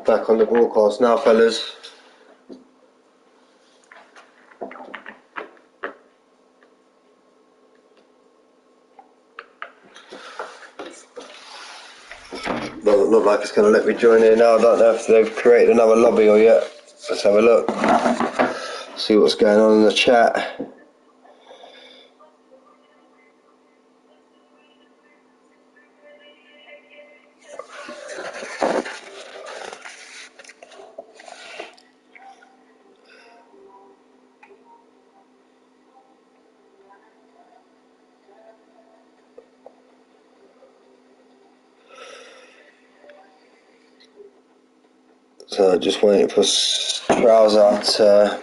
Back on the broadcast now, fellas. Doesn't look like it's going to let me join in now. I don't know if they've created another lobby or yet. Let's have a look. See what's going on in the chat. So just waiting for Trouser to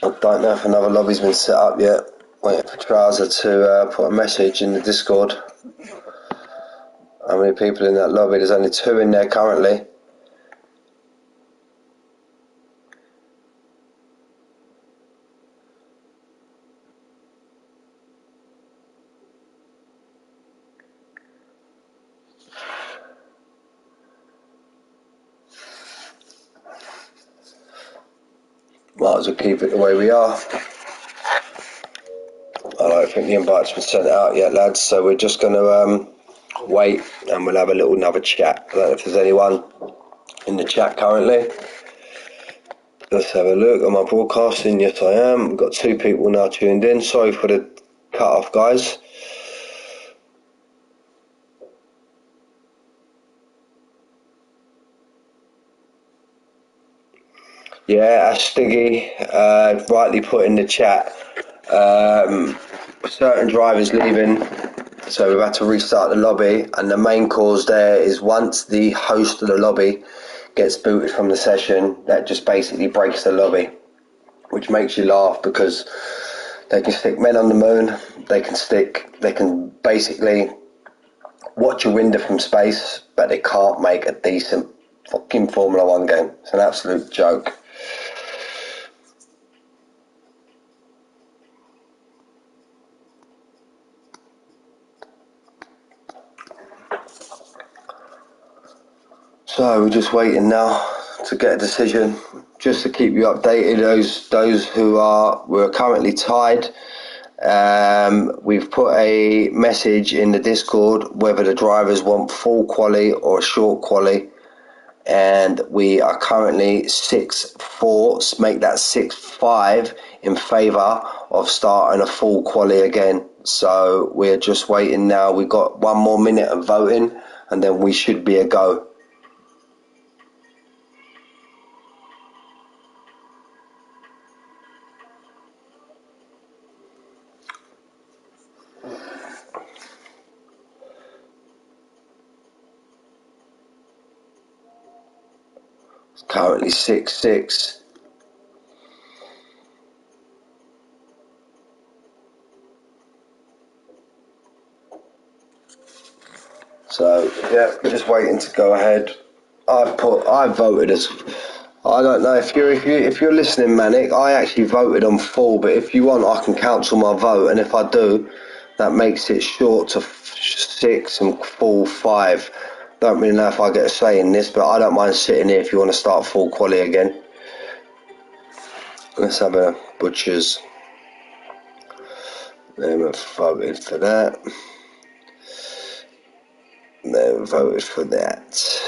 I don't know if another lobby's been set up yet. Waiting for Trouser to put a message in the Discord. How many people in that lobby? There's only 2 in there currently. Might as well keep it the way we are. I don't think the invite's been sent out yet, lads, so we're just going to wait and we'll have another chat. I don't know if there's anyone in the chat currently. Let's have a look. Am I broadcasting? Yes, I am. We've got 2 people now tuned in. Sorry for the cut off, guys. Yeah, Astiggy rightly put in the chat. Certain drivers leaving, so we've had to restart the lobby, and the main cause there is once the host of the lobby gets booted from the session, that just basically breaks the lobby, which makes you laugh because they can stick men on the moon, they can basically watch a window from space, but they can't make a decent fucking Formula 1 game. It's an absolute joke. So we're just waiting now to get a decision. Just to keep you updated, those we're currently tied. We've put a message in the Discord whether the drivers want full quali or a short quali, and we are currently 6-4, make that 6-5 in favour of starting a full quali again. So we're just waiting now. We've got 1 more minute of voting and then we should be a go. Currently 6-6. So yeah, we're just waiting to go ahead. I voted as, I don't know if you're listening, Manic. I actually voted on full, but if you want, I can cancel my vote, and if I do, that makes it short to 6 and full 5. Don't really know if I get a say in this, but I don't mind sitting here if you want to start full quali again. Let's have a butchers. Then we voted for that. Then voted for that.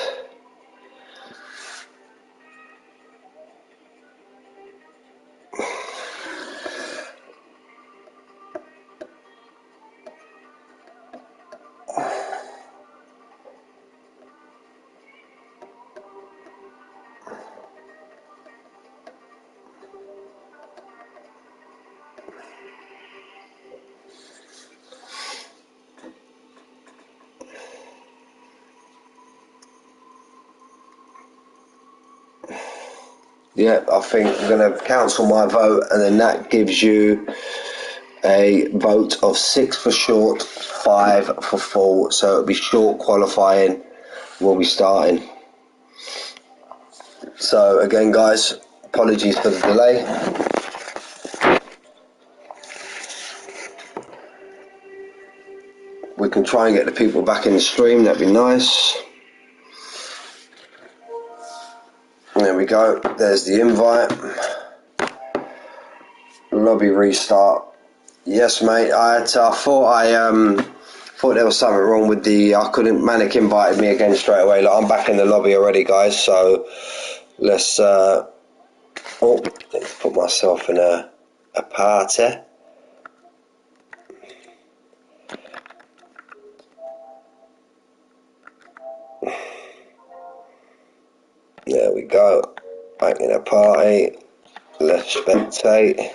Yeah, I think I'm going to cancel my vote, and then that gives you a vote of 6 for short, 5 for full. So it'll be short qualifying. We'll be starting. So again, guys, apologies for the delay. we can try and get the people back in the stream. That'd be nice. There we go. There's the invite. Lobby restart. Yes, mate. I thought there was something wrong with I couldn't. Manic invited me again straight away. Like, I'm back in the lobby already, guys. So let's let's put myself in a party. There we go. Back in a party. Let's spectate.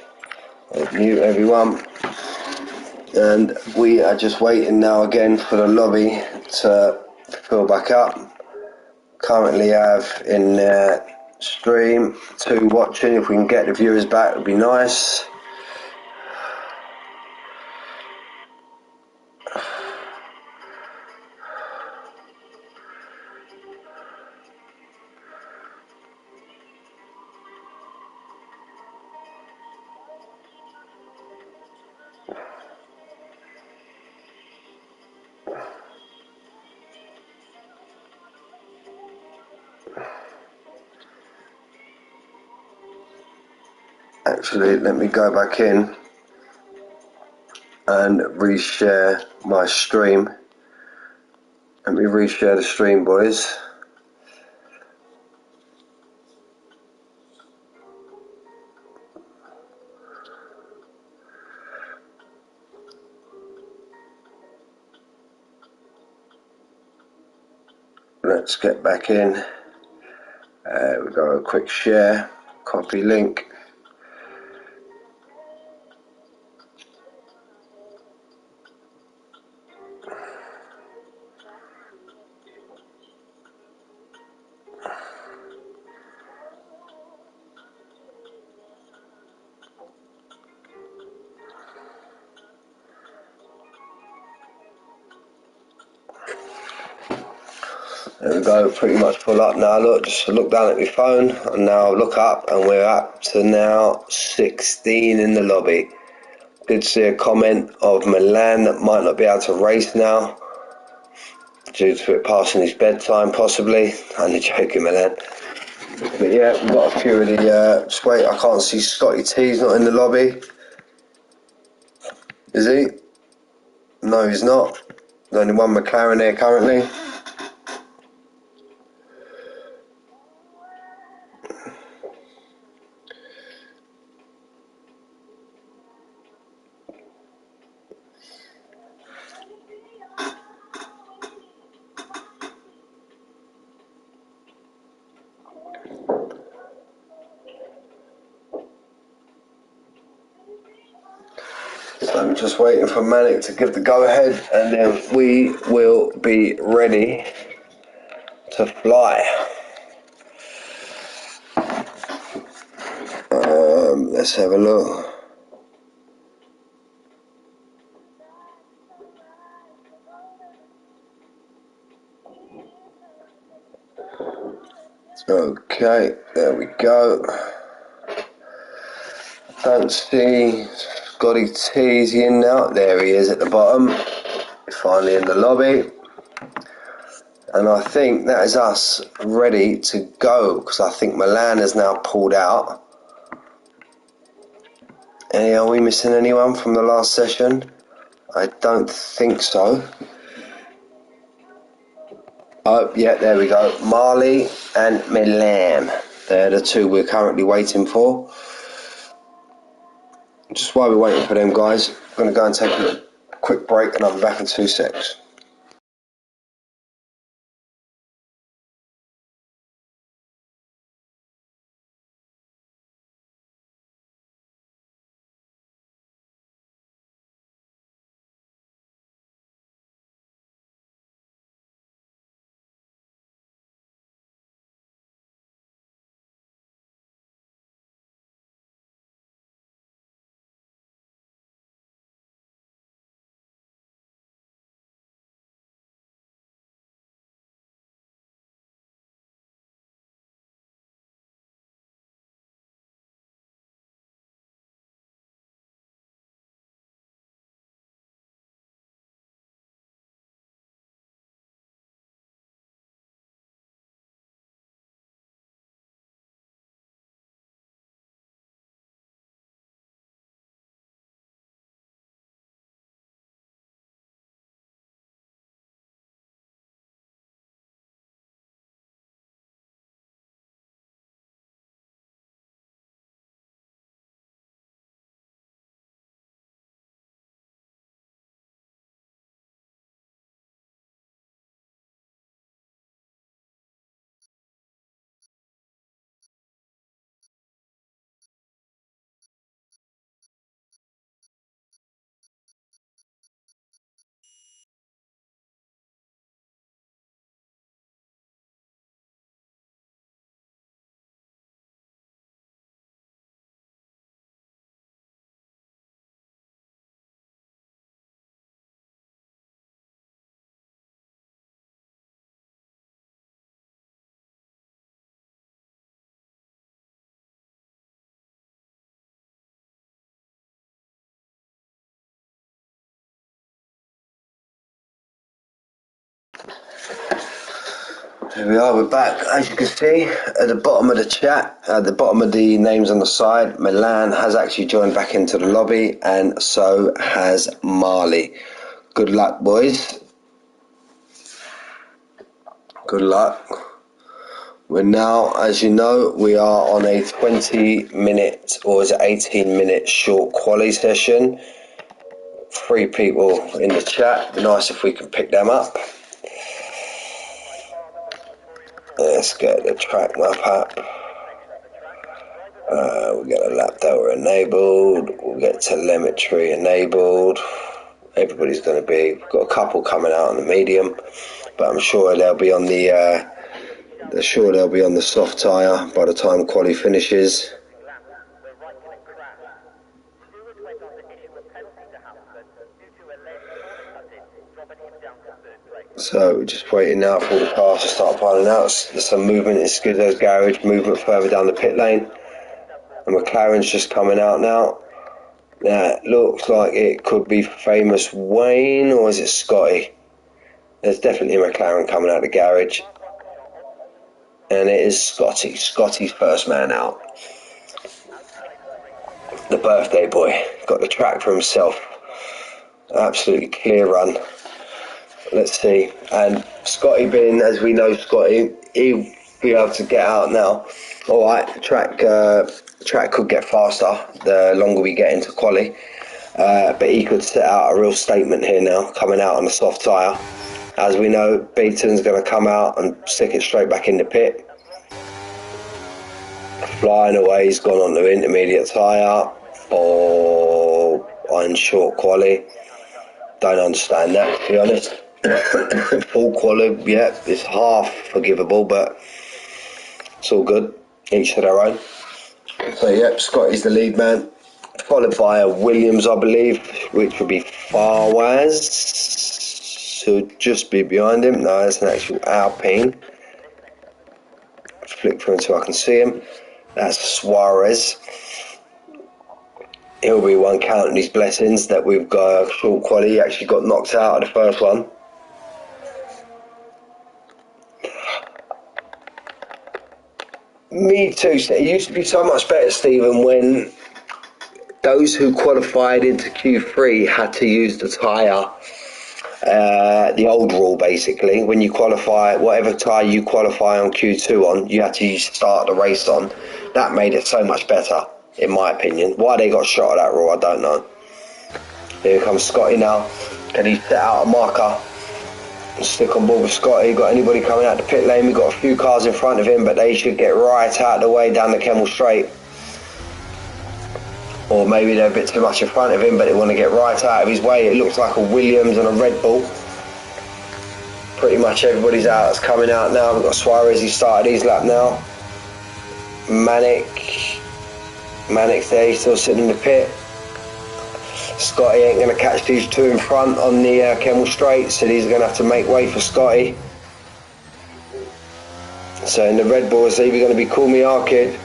I'll mute everyone. And we are just waiting now again for the lobby to fill back up. Currently have in stream 2 watching. If we can get the viewers back, it would be nice. Actually, let me go back in and reshare my stream. Let me reshare the stream, boys. Let's get back in. We go a quick share, copy link. There we go, pretty much full up now. Look, just look down at my phone and now look up and we're up to now 16 in the lobby. Did see a comment of Milan that might not be able to race now due to it passing his bedtime, possibly. Only joking, Milan. But yeah, we've got a few of the... just wait, I can't see Scotty T's not in the lobby. Is he? No, he's not. There's only one McLaren here currently. So I'm just waiting for Manic to give the go-ahead and then we will be ready to fly. Let's have a look. Okay, there we go. Don't see Scotty T. Is he in now? There he is at the bottom. Finally in the lobby. And I think that is us ready to go because I think Milan has now pulled out. Are we missing anyone from the last session? I don't think so. Oh, yeah, there we go. Marley and Milan. They're the 2 we're currently waiting for. Just while we're waiting for them, guys, I'm going to go and take a quick break and I'll be back in 2 secs. Here we are, we're back. As you can see, at the bottom of the chat, at the bottom of the names on the side, Milan has actually joined back into the lobby, and so has Marley. Good luck, boys. Good luck. We're now, as you know, we are on a 20-minute, or is it 18-minute short quali session. 3 people in the chat. It'd be nice if we can pick them up. Let's get the track map up. We'll get a lap data enabled. We'll get telemetry enabled. Everybody's going to be. We've got a couple coming out on the medium, but I'm sure they'll be on the. They'll be on the soft tyre by the time quali finishes. So we're just waiting now for all the cars to start piling out. There's some movement in Skiddo's garage, movement further down the pit lane. And McLaren's just coming out now. Now it looks like it could be famous Wayne, or is it Scotty? There's definitely a McLaren coming out of the garage. And it is Scotty. Scotty's first man out. The birthday boy. Got the track for himself. Absolutely clear run. Let's see. And Scotty being, as we know, Scotty, he'll be able to get out now. Alright, the track could get faster the longer we get into quali. But he could set out a real statement here now, coming out on the soft tyre. As we know, Beaton's going to come out and stick it straight back in the pit. Flying away, he's gone on the intermediate tyre on short quali. Don't understand that, to be honest. Full quali, yeah, it's half forgivable, but it's all good. Each to their own. So, yep, Scotty's the lead man. Followed by a Williams, I believe, which would be Farwaz. So just be behind him. No, it's an actual Alpine. Flick through until I can see him. That's Suarez. He'll be one counting his blessings that we've got a short quali. He actually got knocked out of the first one. Me too. It used to be so much better, Stephen, when those who qualified into Q3 had to use the tyre. The old rule, basically, when you qualify, whatever tyre you qualify on Q2 on, you had to start the race on. That made it so much better, in my opinion. Why they got shot at that rule, I don't know. Here comes Scotty now. Can he set out a marker and stick on board with Scotty? Got anybody coming out the pit lane? We've got a few cars in front of him, but they should get right out of the way down the Kemmel Straight. Or maybe they're a bit too much in front of him, but they want to get right out of his way. It looks like a Williams and a Red Bull. Pretty much everybody's out that's coming out now. We've got Suarez, he started his lap now. Manic's there, he's still sitting in the pit. Scotty ain't going to catch these two in front on the Kemmel Straight, so he's going to have to make way for Scotty. So in the Red Bull, it's either going to be Call Me Arcade.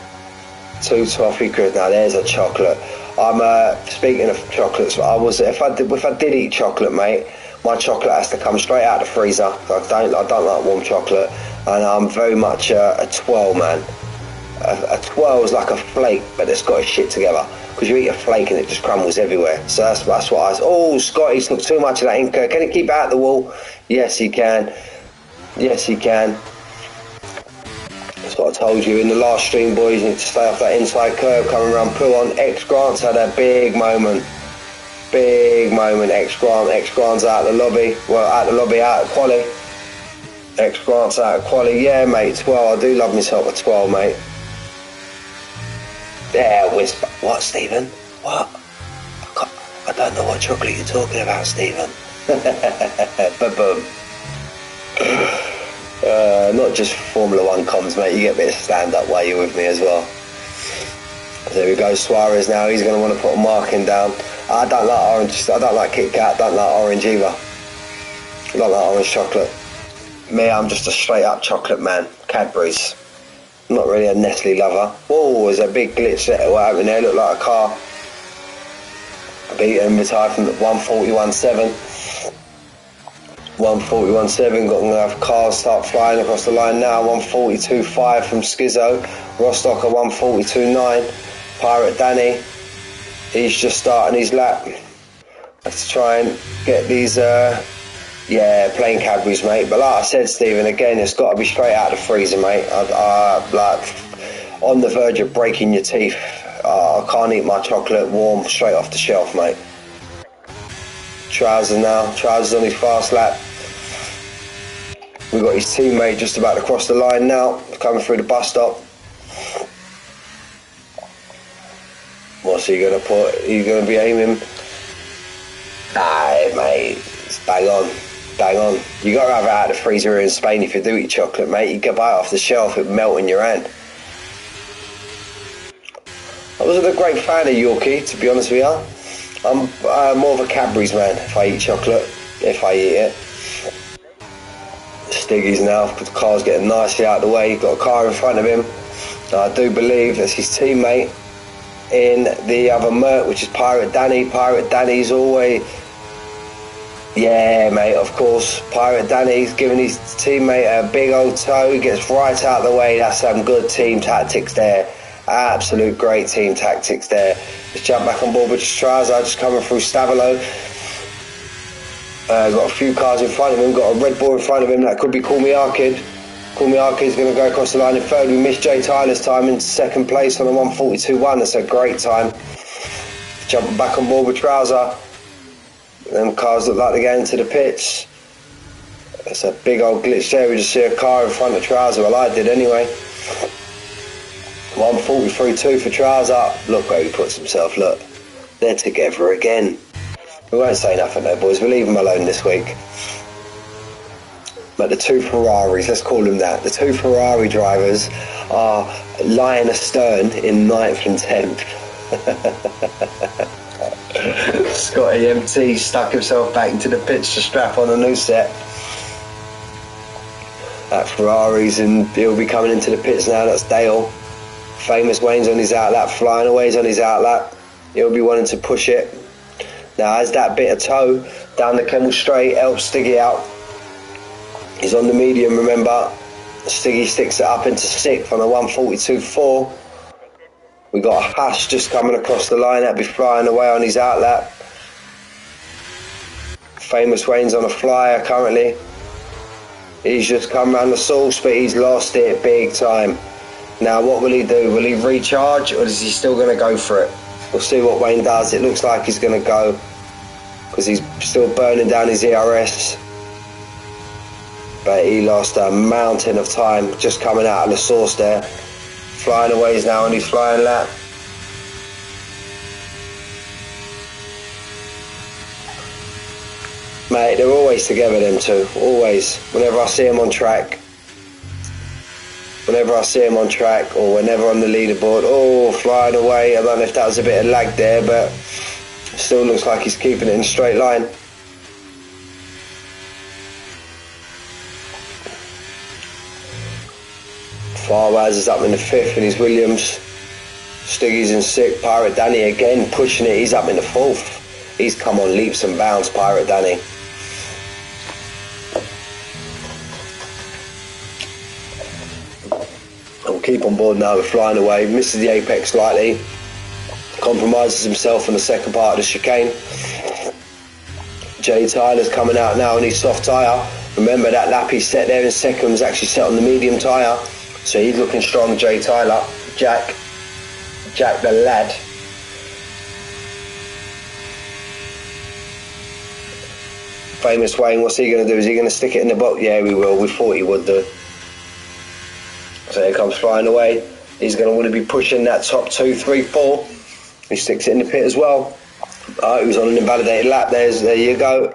2 toffee crisps. Now there's a chocolate. I'm speaking of chocolates. If I did eat chocolate, mate, my chocolate has to come straight out of the freezer. I don't like warm chocolate, and I'm very much a twirl man. A twirl is like a flake, but it's got its shit together. Because you eat a flake and it just crumbles everywhere. So that's what I was. Oh, Scotty took too much of that Inca. Can he keep it out the wall? Yes, he can. Yes, he can. That's what I told you in the last stream, boys. You need to stay off that inside curve coming around Pouon. X-Grant's had a big moment. Big moment, X-Grant. X-Grant's out of the lobby. Well, out of the lobby, out of quali. X-Grant's out of quali. Yeah, mate, 12. I do love myself a 12, mate. Yeah, whisper. What, Stephen? What? I don't know what chocolate you're talking about, Stephen. Ba-boom. Not just Formula 1 comms, mate. You get a bit of stand-up while you're with me as well. There we go, Suarez now. He's going to want to put a marking down. I don't like orange. I don't like Kit Kat. Don't like orange either. I don't like orange chocolate. Me, I'm just a straight-up chocolate man. Cadbury's. I'm not really a Nestle lover. Whoa, there's a big glitch there. What happened there? Looked like a car. Beaten retired from 141.7. 141.7, got to have cars start flying across the line now. 142.5 from Skizzo. Rostock at 142.9. Pirate Danny, he's just starting his lap. Let's try and get these, plain Cadburys, mate. But like I said, Stephen, again, it's got to be straight out of the freezer, mate. Like, on the verge of breaking your teeth. I can't eat my chocolate warm straight off the shelf, mate. Trousers now. Trousers on his fast lap. We've got his teammate just about to cross the line now, coming through the bus stop. What's he going to put? He's going to be aiming. Aye, mate. It's bang on. Bang on. You got to have it out of the freezer here in Spain if you do eat chocolate, mate. You can buy it off the shelf, it'll melt in your hand. I wasn't a great fan of Yorkie, to be honest with you. I'm more of a Cadbury's man if I eat chocolate, if I eat it. Stiggy's now, the car's getting nicely out of the way. He's got a car in front of him. I do believe that's his teammate in the other Merc, which is Pirate Danny. Pirate Danny's always... Yeah, mate, of course. Pirate Danny's giving his teammate a big old toe. He gets right out of the way. That's some good team tactics there. Absolute great team tactics there. Let's jump back on board with Straza, just coming through Stavilo. Got a few cars in front of him. Got a Red Bull in front of him. That could be Call Me Arkid. Call Me Arkid's going to go across the line in third. We missed Jay Tyler's time in second place on a 142.1. That's a great time. Jumping back on board with Trouser. Them cars look like they're going to the pits. That's a big old glitch there. We just see a car in front of Trouser. Well, I did anyway. 143.2 for Trouser. Look where he puts himself. Look, they're together again. We won't say nothing though, boys. We'll leave them alone this week. But the two Ferraris, let's call them that. The two Ferrari drivers are lying astern in 9th and 10th. Scotty MT stuck himself back into the pits to strap on a new set. That Ferrari's, and he'll be coming into the pits now. That's Dale. Famous Wayne's on his outlap, Flying Away's on his outlap. He'll be wanting to push it. Now, as that bit of toe down the Kemmel Straight helps Stiggy out. He's on the medium, remember. Stiggy sticks it up into 6th on a 142.4. We got a Hush just coming across the line. That'll be Flying Away on his outlap. Famous Wayne's on a flyer currently. He's just come round the sauce, but he's lost it big time. Now, what will he do? Will he recharge, or is he still going to go for it? We'll see what Wayne does. It looks like he's going to go, because he's still burning down his ERS. But he lost a mountain of time just coming out of the sauce there. Flying Away is now on his flying lap. Mate, they're always together, them two. Always. Whenever I see them on track. Whenever I see him on track, or whenever on the leaderboard. Oh, Flying Away. I don't know if that was a bit of lag there, but still looks like he's keeping it in a straight line. Farwaz is up in the 5th in his Williams. Stiggy's in 6th. Pirate Danny again pushing it. He's up in the 4th. He's come on leaps and bounds, Pirate Danny. We'll keep on board now with Flying Away. Misses the apex slightly. Compromises himself on the second part of the chicane. Jay Tyler's coming out now on his soft tyre. Remember that lap he set there in second was actually set on the medium tyre. So he's looking strong, Jay Tyler. Jack the lad. Famous Wayne, what's he going to do? Is he going to stick it in the box? Yeah, we will. We thought he would do. So here comes Flying Away. He's going to want to be pushing that top 2, 3, 4. He sticks it in the pit as well. He was on an invalidated lap. There you go.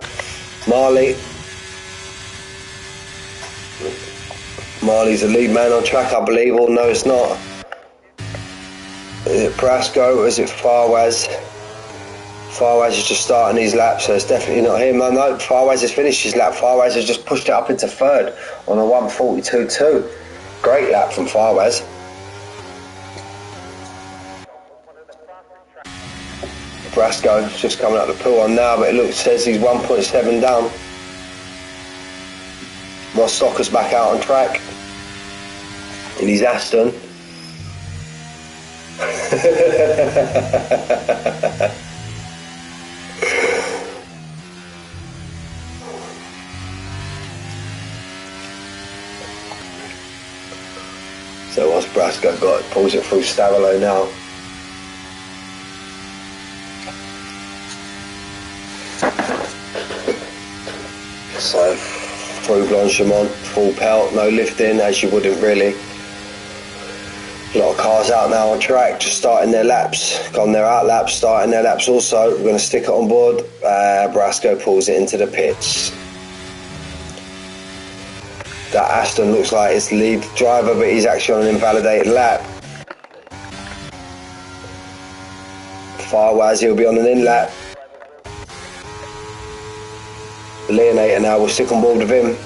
Marley's the lead man on track, I believe. Or no, it's not. Is it Brasco or is it Farwaz? Farwaz is just starting his lap, so it's definitely not him. No, Farwaz has finished his lap. Farwaz has just pushed it up into 3rd on a 142.2. Great lap from Farwaz. Brasco just coming up the pool on now, but it says he's 1.7 down. Ross Stocker's back out on track in his Aston. So what's Brasco got? Pulls it through Stavilo now. So through Blanchimont, full pelt, no lifting, as you wouldn't really. A lot of cars out now on track, just starting their laps, gone their out laps, starting their laps also. We're going to stick it on board. Brasco pulls it into the pits. That Aston looks like it's lead driver, but he's actually on an invalidated lap. Farwaz, he'll be on an in lap. Leonator now, we'll stick on board with him.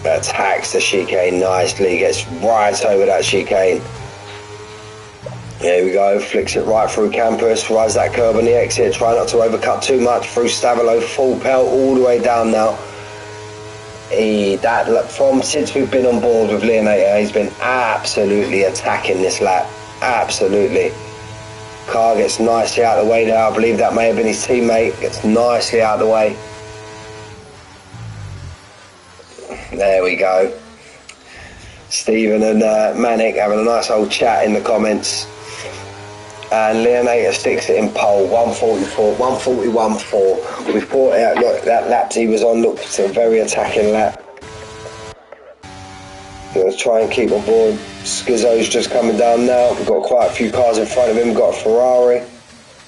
Attacks the chicane nicely, gets right over that chicane. Here we go, flicks it right through campus, rides that curb on the exit, try not to overcut too much, through Stavilo, full pelt all the way down now. Since we've been on board with Leonator, he's been absolutely attacking this lap, absolutely. Car gets nicely out of the way now, I believe that may have been his teammate, gets nicely out of the way. There we go. Stephen and Manic having a nice old chat in the comments. And Leonator sticks it in pole, 141.4. We've brought it out, look, that lap he was on looked a very attacking lap. We're going to try and keep on board. Skizzo's just coming down now. We've got quite a few cars in front of him. We've got a Ferrari.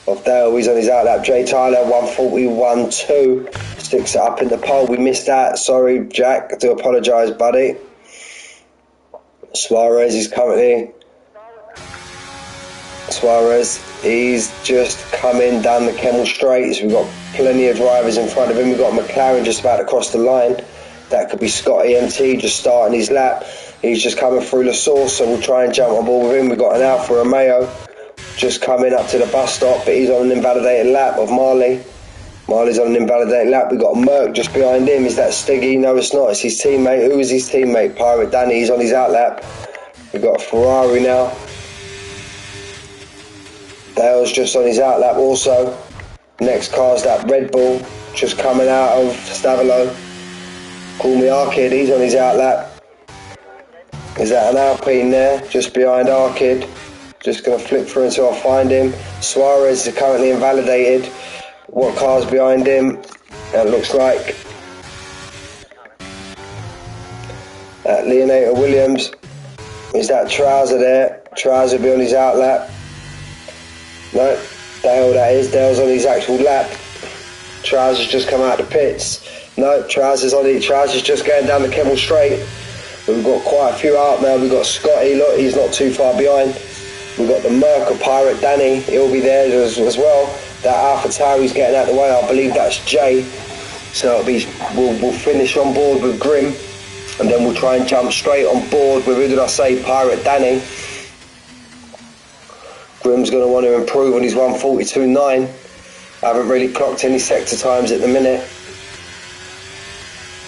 Off Dale, he's on his out lap. Jay Tyler, 141.2. Sticks it up in the pole. We missed that. Sorry, Jack. I do apologise, buddy. Suarez is currently... he's just coming down the Kemmel Straights. We've got plenty of drivers in front of him. We've got McLaren just about to cross the line. That could be Scott EMT just starting his lap. He's just coming through the source, so we'll try and jump on board with him. We've got an Alfa Romeo just coming up to the bus stop, but he's on an invalidated lap of Marley. Marley's on an invalidated lap. We've got a Merc just behind him. Is that Stiggy? No, it's not. It's his teammate. Who is his teammate? Pirate Danny. He's on his out lap. We've got a Ferrari now. Dale's just on his out lap also. Next car's that Red Bull just coming out of Stavilo. Call me Arkid. He's on his out lap. Is that an Alpine there? Just behind Arkid. Just going to flick through until I find him. Suarez is currently invalidated. What car's behind him? That looks like Leonator Williams. Is that Trouser there? Trouser be on his out lap. No, Dale that is. Dale's on his actual lap. Trouser's just come out the pits. No, Trouser's on it. Trouser's just going down the Kemmel Straight. We've got quite a few out now. We've got Scotty, look, he's not too far behind. We've got the Merc of Pirate Danny, he'll be there as well. That Alpha Tauri's getting out of the way, I believe that's Jay. So it'll be, we'll finish on board with Grim, and then we'll try and jump straight on board with, who did I say, Pirate Danny. Grim's going to want to improve on his 142.9. I haven't really clocked any sector times at the minute.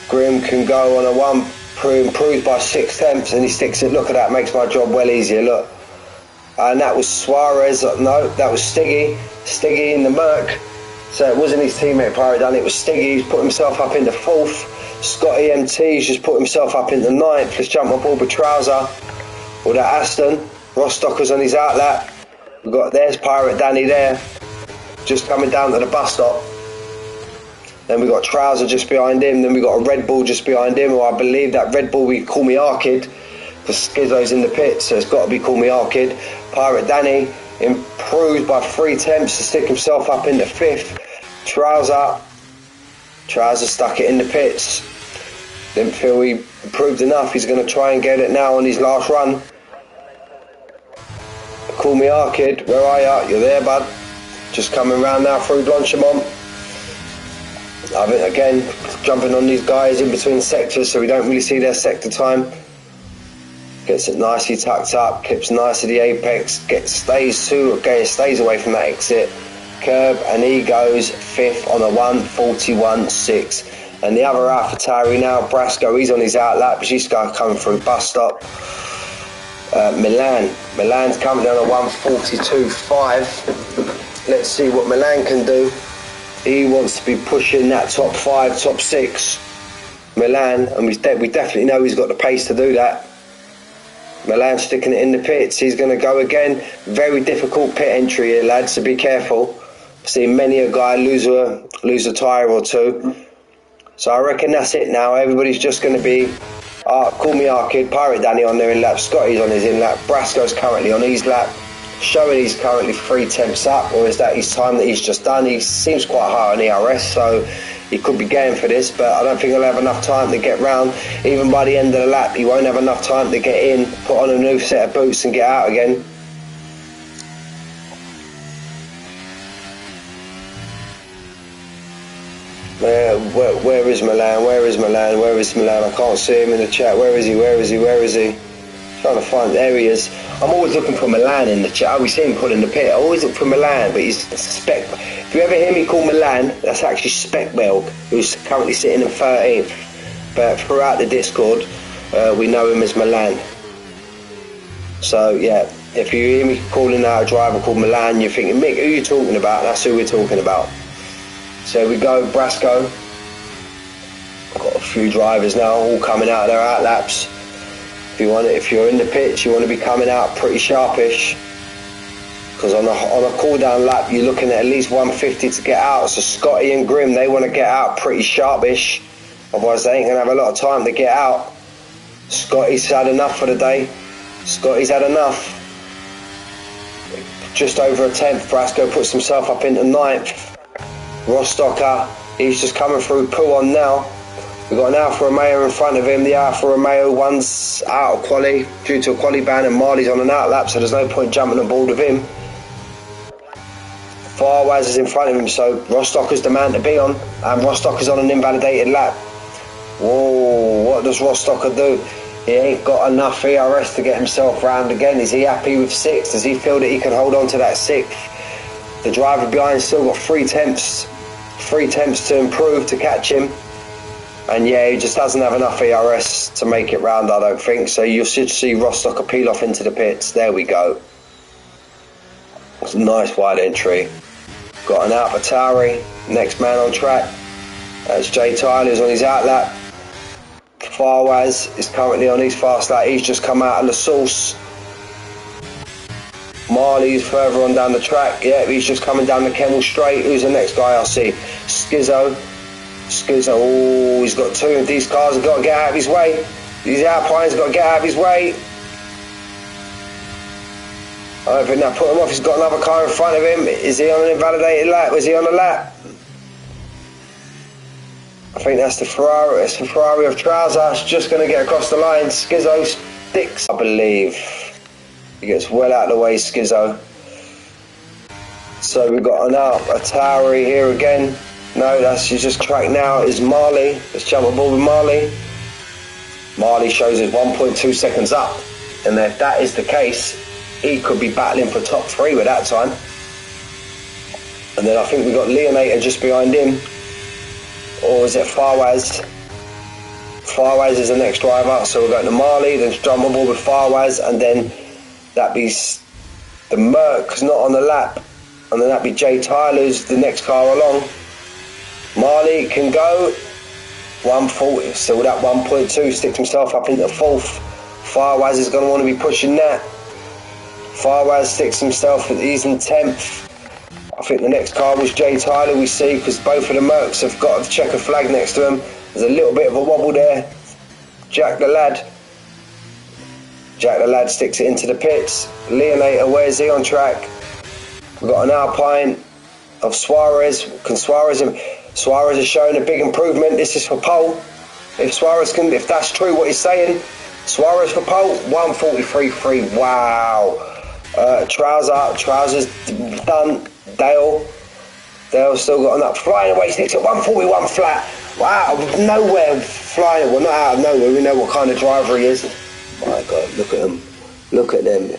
Grim can go on a improved by 6/10, and he sticks it. Look at that, makes my job well easier, look. And that was Suarez, no, that was Stiggy in the Merc. So it wasn't his teammate Pirate Danny, it was Stiggy. He's put himself up into 4th. Scott EMT's just put himself up into 9th. Let's jump on board with Trouser. Or that Aston. Ross Stocker's on his out lap. We've got, there's Pirate Danny there. Just coming down to the bus stop. Then we got Trouser just behind him. Then we got a Red Bull just behind him. Or I believe that Red Bull we call me Arkid. Because Skizzo's in the pit, so it's got to be Call Me Arkid. Pirate Danny improved by 3/10 to stick himself up into 5th. Trouser stuck it in the pits. Didn't feel he improved enough. He's going to try and get it now on his last run. Call Me Arkid, where are you? You're there, bud. Just coming round now through Blanchimont. Again, jumping on these guys in between sectors so we don't really see their sector time. Gets it nicely tucked up, clips nice to the apex, stays away from that exit curb, and he goes 5th on a 141.6. And the other AlphaTauri now, Brasco, he's on his outlap. She's coming through bus stop. Milan's coming down at 1:42.5. Let's see what Milan can do. He wants to be pushing that top 5, top 6. Milan, and we definitely know he's got the pace to do that. Milan sticking it in the pits. He's going to go again. Very difficult pit entry here, lads, so be careful. I've seen many a guy lose a tyre or two. So I reckon that's it now. Everybody's just going to be, call me Arkid, Pirate Danny on their in-lap, Scotty's on his in-lap, Brasco's currently on his lap, showing he's currently 3 tenths up, or is that his time that he's just done? He seems quite high on ERS, so he could be going for this, but I don't think he'll have enough time to get round. Even by the end of the lap, he won't have enough time to get in, put on a new set of boots and get out again. Where is Milan? Where is Milan? Where is Milan? I can't see him in the chat. Where is he? Where is he? Where is he? Trying to find, there he is. I'm always looking for Milan in the chat. I always see him put in the pit. I always look for Milan, but he's Spec. If you ever hear me call Milan, that's actually Speckbelg, who's currently sitting in 13th. But throughout the Discord, we know him as Milan. So yeah, if you hear me calling out a driver called Milan, you're thinking, Mick, who are you talking about? That's who we're talking about. So we go, Brasco. Got a few drivers now, all coming out of their outlaps. If you're in the pits, you want to be coming out pretty sharpish, because on a cool down lap, you're looking at least 150 to get out. So Scotty and Grim, they want to get out pretty sharpish, otherwise they ain't gonna have a lot of time to get out. Scotty's had enough for the day. Scotty's had enough. Just over a tenth. Brasco puts himself up into 9th. Rostocker, he's just coming through Pouon now. We've got an Alfa Romeo in front of him. The Alfa Romeo one's out of quali due to a quali ban, and Marley's on an outlap, so there's no point jumping on board with him. Farwaz is in front of him, so Rostocker's the man to be on, and Rostocker's on an invalidated lap. Whoa, what does Rostocker do? He ain't got enough ERS to get himself round again. Is he happy with 6th? Does he feel that he can hold on to that 6th? The driver behind still got 3 tenths to improve to catch him. And yeah, he just doesn't have enough ERS to make it round, I don't think. So you should see Rostocker peel off into the pits. There we go. It's a nice wide entry. Got an AlphaTauri, next man on track. That's Jay Tyler's on his outlap. Farwaz is currently on his fast lap. He's just come out of the sauce. Marley's further on down the track. Yeah, he's just coming down the Kemmel straight. Who's the next guy I see? Skizzo, oh, he's got 2 of these cars. Have got to get out of his way. These Alpines got to get out of his way. I don't think that put him off. He's got another car in front of him. Is he on an invalidated lap? Is he on a lap? I think that's the Ferrari. It's the Ferrari of Trouser. It's just going to get across the line. Skizzo sticks, I believe. He gets well out of the way, Skizzo. So we've got an AlphaTauri here again. No, he's just track now. Is Marley. Let's jump aboard with Marley. Marley shows us 1.2 seconds up. And if that is the case, he could be battling for top 3 with that time. And then I think we've got Leonator just behind him. Or is it Farwaz? Farwaz is the next driver. So we're going to Marley, then jump aboard with Farwaz, and then that be the Merc's not on the lap. And then that be Jay Tyler's the next car along. Marley can go 140, still that 1.2, sticks himself up into 4th. Farwaz is going to want to be pushing that. Farwaz sticks himself, he's in 10th. I think the next car was Jay Tyler, we see, because both of the Mercs have got a checker flag next to them. There's a little bit of a wobble there. Jack the Lad sticks it into the pits. Leonator, where's he on track? We've got an Alpine of Suarez. Suarez is showing a big improvement. This is for pole. If that's true what he's saying, Suarez for pole, 143.3. Wow. Trousers done. Dale still got enough. Flying away, sticks at 141 flat. Wow, nowhere flying. Well, not out of nowhere. We know what kind of driver he is. My God, look at them. Look at them.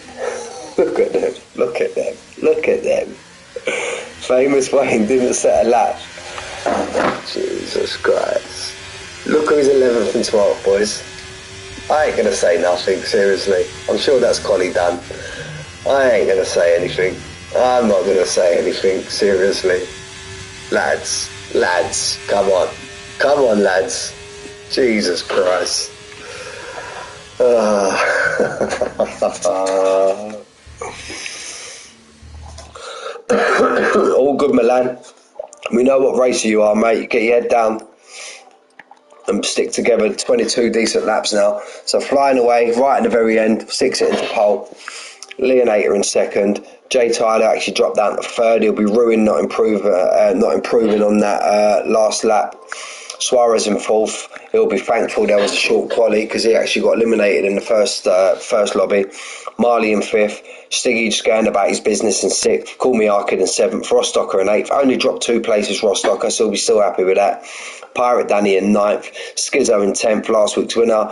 Look at them. Look at them. Look at them. Famous Wayne didn't set a lap. Jeez. Jesus Christ. Look who's 11th and 12th, boys. I ain't going to say nothing, seriously. I'm sure that's Collie done. I ain't going to say anything. I'm not going to say anything, seriously. Lads, come on. Come on, lads. Jesus Christ. All good, Milan. We know what racer you are, mate. You get your head down and stick together. 22 decent laps now. So flying away right at the very end, sticks it into pole. Leonator in second. Jay Tyler actually dropped down to third. He'll be ruined, not improving on that last lap. Suarez in fourth. He'll be thankful there was a short quali because he actually got eliminated in the first lobby. Marley in fifth. Stiggy just going about his business in sixth. Call Me Arkid in seventh. Rostocker in eighth. Only dropped 2 places, Rostocker, so he'll be still happy with that. Pirate Danny in ninth. Skizzo in 10th, last week's winner.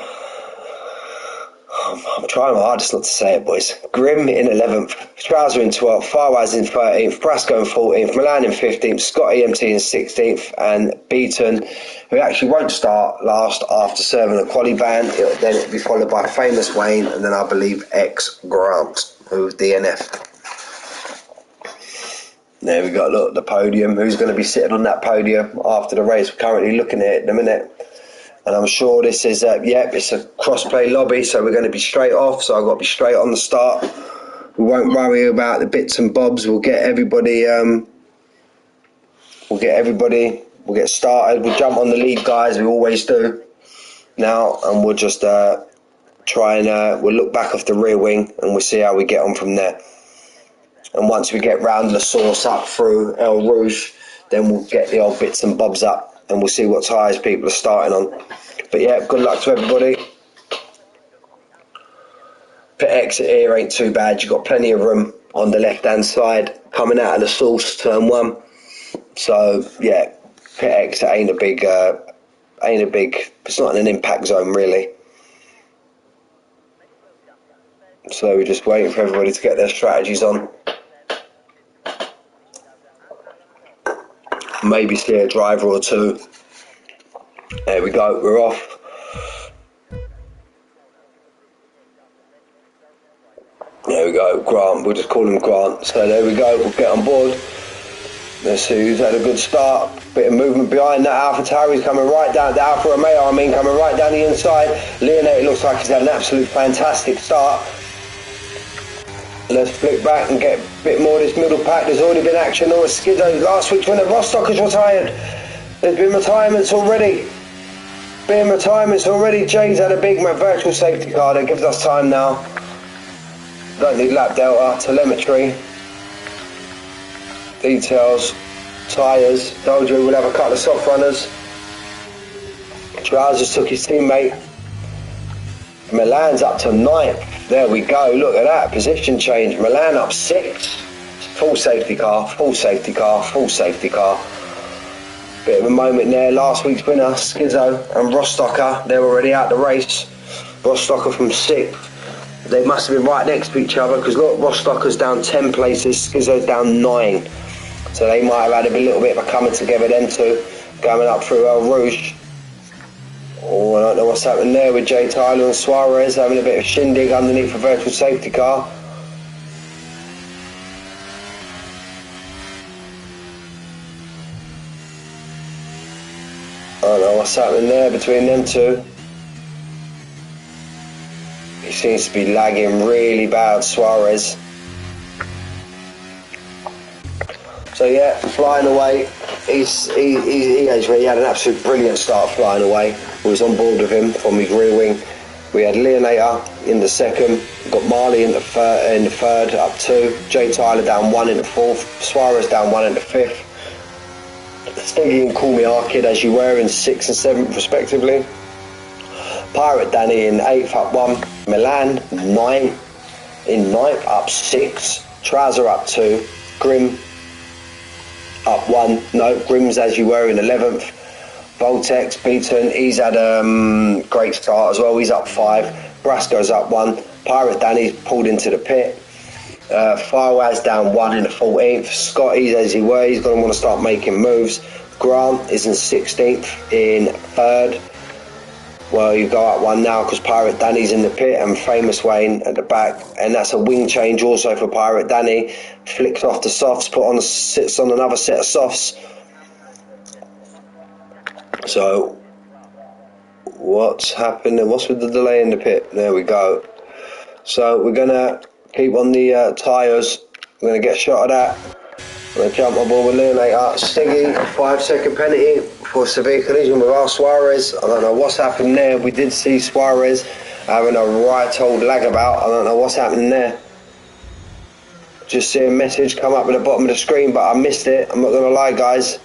I'm trying my hardest not to say it, boys. Grim in 11th, Trouser in 12th, Farwaz in 13th, Brasco in 14th, Milan in 15th, Scott EMT in 16th, and Beaton, who actually won't start last after serving a quali ban. Then it'll be followed by Famous Wayne, and then I believe X Grant, who's DNF. There we go, look, the podium. Who's going to be sitting on that podium after the race? We're currently looking at it in a minute. And I'm sure this is, it's a cross-play lobby, so we're going to be straight off. So I've got to be straight on the start. We won't worry about the bits and bobs. We'll get everybody, we'll get started. We'll jump on the lead, guys, we always do now. And we'll just try and, we'll look back off the rear wing and we'll see how we get on from there. And once we get round the source up through El Rouge, then we'll get the old bits and bobs up. And we'll see what tyres people are starting on. But yeah, good luck to everybody. Pit exit here ain't too bad. You've got plenty of room on the left-hand side coming out of the source, turn 1. So yeah, pit exit ain't a big. It's not in an impact zone really. So we're just waiting for everybody to get their strategies on. Maybe see a driver or two. There we go, we're off. There we go, Grant, we'll just call him Grant. So there we go, we'll get on board. Let's see who's had a good start. Bit of movement behind that. Alpha Tauri's coming right down, the Alfa Romeo coming right down the inside. Leonate looks like he's had an absolute fantastic start. Let's flick back and get a bit more of this middle pack. There's already been action on a Skiddo. Last week's winner, Rostocker's retired. There's been retirements already. Jay's had a big virtual safety car that gives us time now. Don't need lap delta, telemetry, details, tyres. Told you we'll have a couple of soft runners. Trousers took his teammate. Milan's up to 9th. There we go, look at that, position change. Milan up 6th. Full safety car. Bit of a moment there. Last week's winner, Skizzo and Rostocker, they're already out the race. Rostocker from 6th. They must have been right next to each other because look, Rostocker's down 10 places, Skizzo's down 9. So they might have had a little bit of a coming together, them two, going up through El Rouge. Oh, I don't know what's happening there with Jay Tyler and Suarez having a bit of shindig underneath a virtual safety car. I don't know what's happening there between them two. He seems to be lagging really bad, Suarez. So yeah, flying away. He had an absolute brilliant start flying away. We was on board with him from his rear wing. We had Leonator in the second, got Marley in the third, up 2. Jay Tyler down 1 in the 4th, Suarez down 1 in the 5th. Stiggy and Call Me Arkid as you were in 6th and 7th respectively. Pirate Danny in 8th up 1, Milan 9 in 9th up 6, Trouser up 2, Grim up 1, no, Grim's as you were in 11th. Voltex, Beaton, he's had a great start as well, he's up 5. Brasco's up 1. Pirate Danny's pulled into the pit. Firewise down 1 in the 14th. Scotty's as he were, he's going to want to start making moves. Grant is in 16th in 3rd. Well, you go up 1 now because Pirate Danny's in the pit and Famous Wayne at the back, and that's a wing change also for Pirate Danny. Flicks off the softs, sits on another set of softs. So what's happening? What's with the delay in the pit? There we go. So we're gonna keep on the tyres. We're gonna get a shot of that. I'm gonna jump on board with Leonator. Stiggy, 5-second penalty for severe collision with our Suarez. I don't know what's happened there. We did see Suarez having a right old lag about. I don't know what's happening there. Just see a message come up at the bottom of the screen, but I missed it. I'm not gonna lie, guys.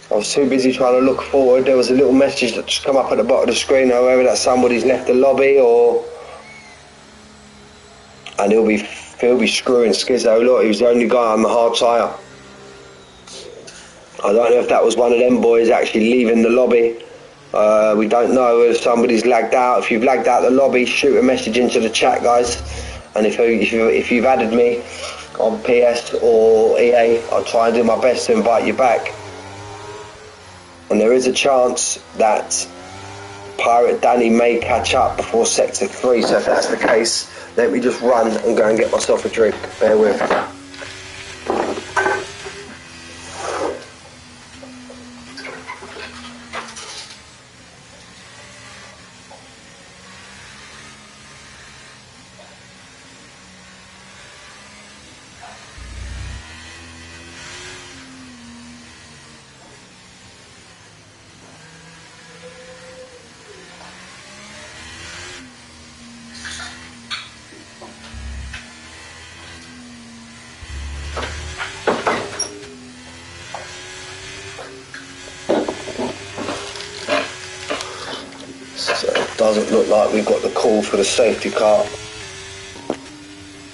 I was too busy trying to look forward. There was a little message that just come up at the bottom of the screen, whether that somebody's left the lobby or, and he'll be screwing Skizzo. Look, he was the only guy on the hard tyre. I don't know if that was one of them boys actually leaving the lobby. We don't know if somebody's lagged out. If you've lagged out the lobby, shoot a message into the chat, guys. And if you've added me on PS or EA, I'll try and do my best to invite you back. And there is a chance that Pirate Danny may catch up before Sector 3, so if that's the case, let me just run and go and get myself a drink. Bear with. Doesn't look like we've got the call for the safety car.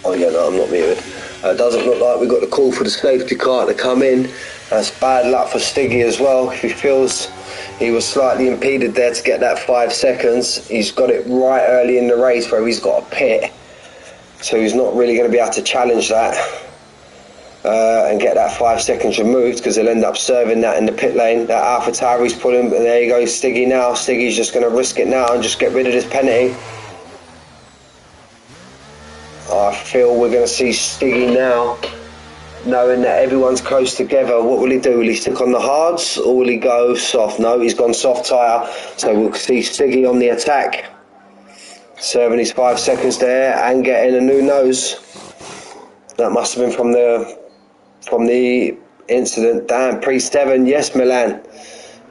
Oh yeah, no, I'm not muted. Doesn't look like we've got the call for the safety car to come in. That's bad luck for Stiggy as well. He feels he was slightly impeded there to get that 5 seconds. He's got it right early in the race where he's got a pit. So he's not really going to be able to challenge that and get that 5 seconds removed, because he'll end up serving that in the pit lane. That Alpha Tauri's pulling, and there you go, Stiggy now. Stiggy's just going to risk it now and just get rid of this penalty. I feel we're going to see Stiggy now, knowing that everyone's close together. What will he do? Will he stick on the hards or will he go soft? No, he's gone soft tyre. So we'll see Stiggy on the attack, serving his 5 seconds there and getting a new nose. That must have been from the incident. Damn, Pre-7, yes, Milan.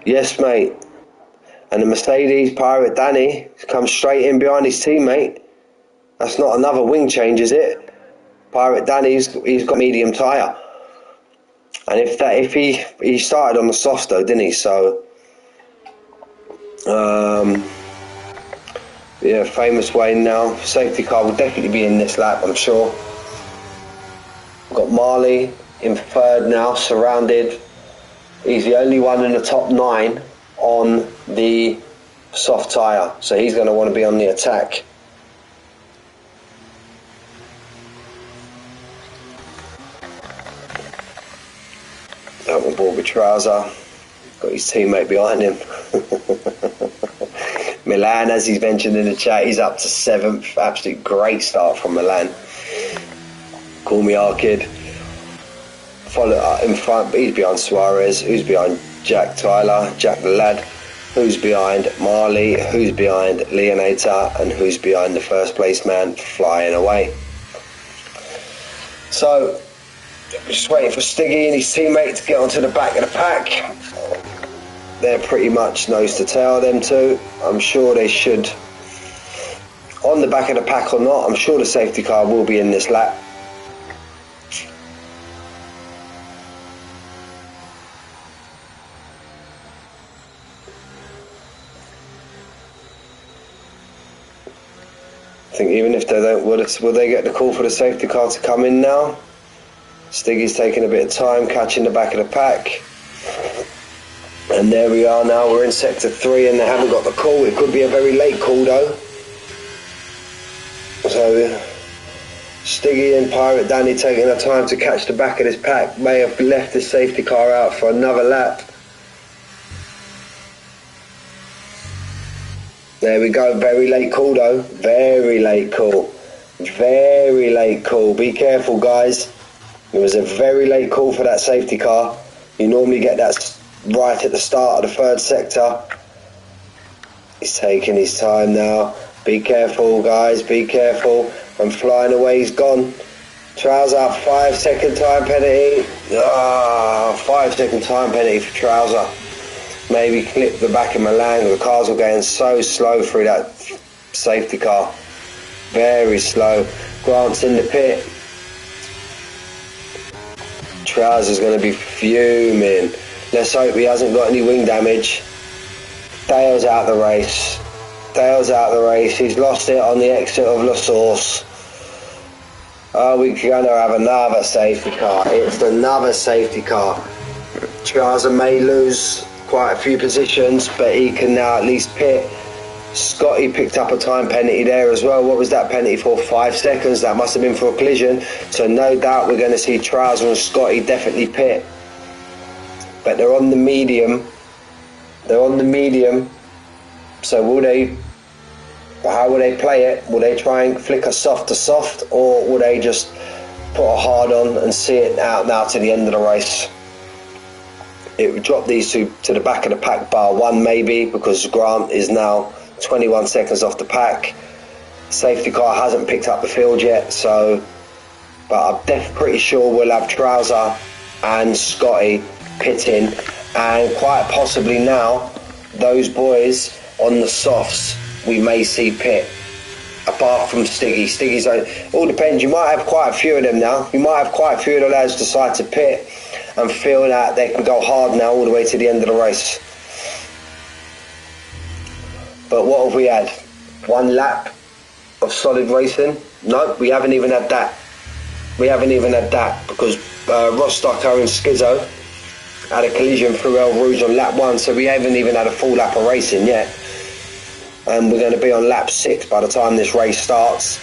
Yes, mate. And the Mercedes, Pirate Danny, comes straight in behind his teammate. That's not another wing change, is it? Pirate Danny's he's got medium tyre. And if he started on the soft though, didn't he? So yeah, Famous Wayne now. Safety car will definitely be in this lap, I'm sure. We've got Marley in 3rd now, surrounded. He's the only one in the top 9 on the soft tyre, so he's going to want to be on the attack. Out on board with Trouser. Got his teammate behind him. Milan, as he's mentioned in the chat, he's up to 7th. Absolute great start from Milan. Call me our kid. Follow in front, he's behind Suarez. Who's behind Jack Tyler? Jack the lad. Who's behind Marley? Who's behind Leonator? And who's behind the first place man flying away? So just waiting for Stiggy and his teammate to get onto the back of the pack. They're pretty much nose to tail, them two. I'm sure they should, on the back of the pack or not, I'm sure the safety car will be in this lap. I think even if they don't, will they get the call for the safety car to come in now? Stiggy's taking a bit of time catching the back of the pack. And there we are now, we're in Sector 3 and they haven't got the call. It could be a very late call though. So Stiggy and Pirate Danny taking their time to catch the back of this pack. May have left the safety car out for another lap. There we go, very late call though. Very late call. Very late call. Be careful, guys. It was a very late call for that safety car. You normally get that right at the start of the third sector. He's taking his time now. Be careful, guys, be careful. I'm flying away, he's gone. Trouser, 5-second time penalty. 5-second time penalty for Trouser. Maybe clip the back of Milan. The cars were going so slow through that safety car. Very slow. Grant's in the pit. Trouser's going to be fuming. Let's hope he hasn't got any wing damage. Dale's out the race. Dale's out the race. He's lost it on the exit of La Source. Oh, we're going to have another safety car. It's another safety car. Trouser may lose quite a few positions, but he can now at least pit. Scotty picked up a time penalty there as well. What was that penalty for? 5 seconds. That must have been for a collision. So no doubt we're going to see Trouser and Scotty definitely pit. But they're on the medium. They're on the medium. So will they? How will they play it? Will they try and flick a soft to soft, or will they just put a hard on and see it out now to the end of the race? It would drop these two to the back of the pack, bar one maybe, because Grant is now 21 seconds off the pack. Safety car hasn't picked up the field yet, so, but I'm pretty sure we'll have Trouser and Scotty pitting, and quite possibly now those boys on the softs we may see pit, apart from Stiggy. Stiggy's all depends. You might have quite a few of them now. You might have quite a few of the lads decide to pit and feel that they can go hard now all the way to the end of the race. But what have we had? 1 lap of solid racing? No, we haven't even had that. We haven't even had that, because Rostocker and Skizzo had a collision through El Rouge on lap 1, so we haven't even had a full lap of racing yet. And we're going to be on lap 6 by the time this race starts.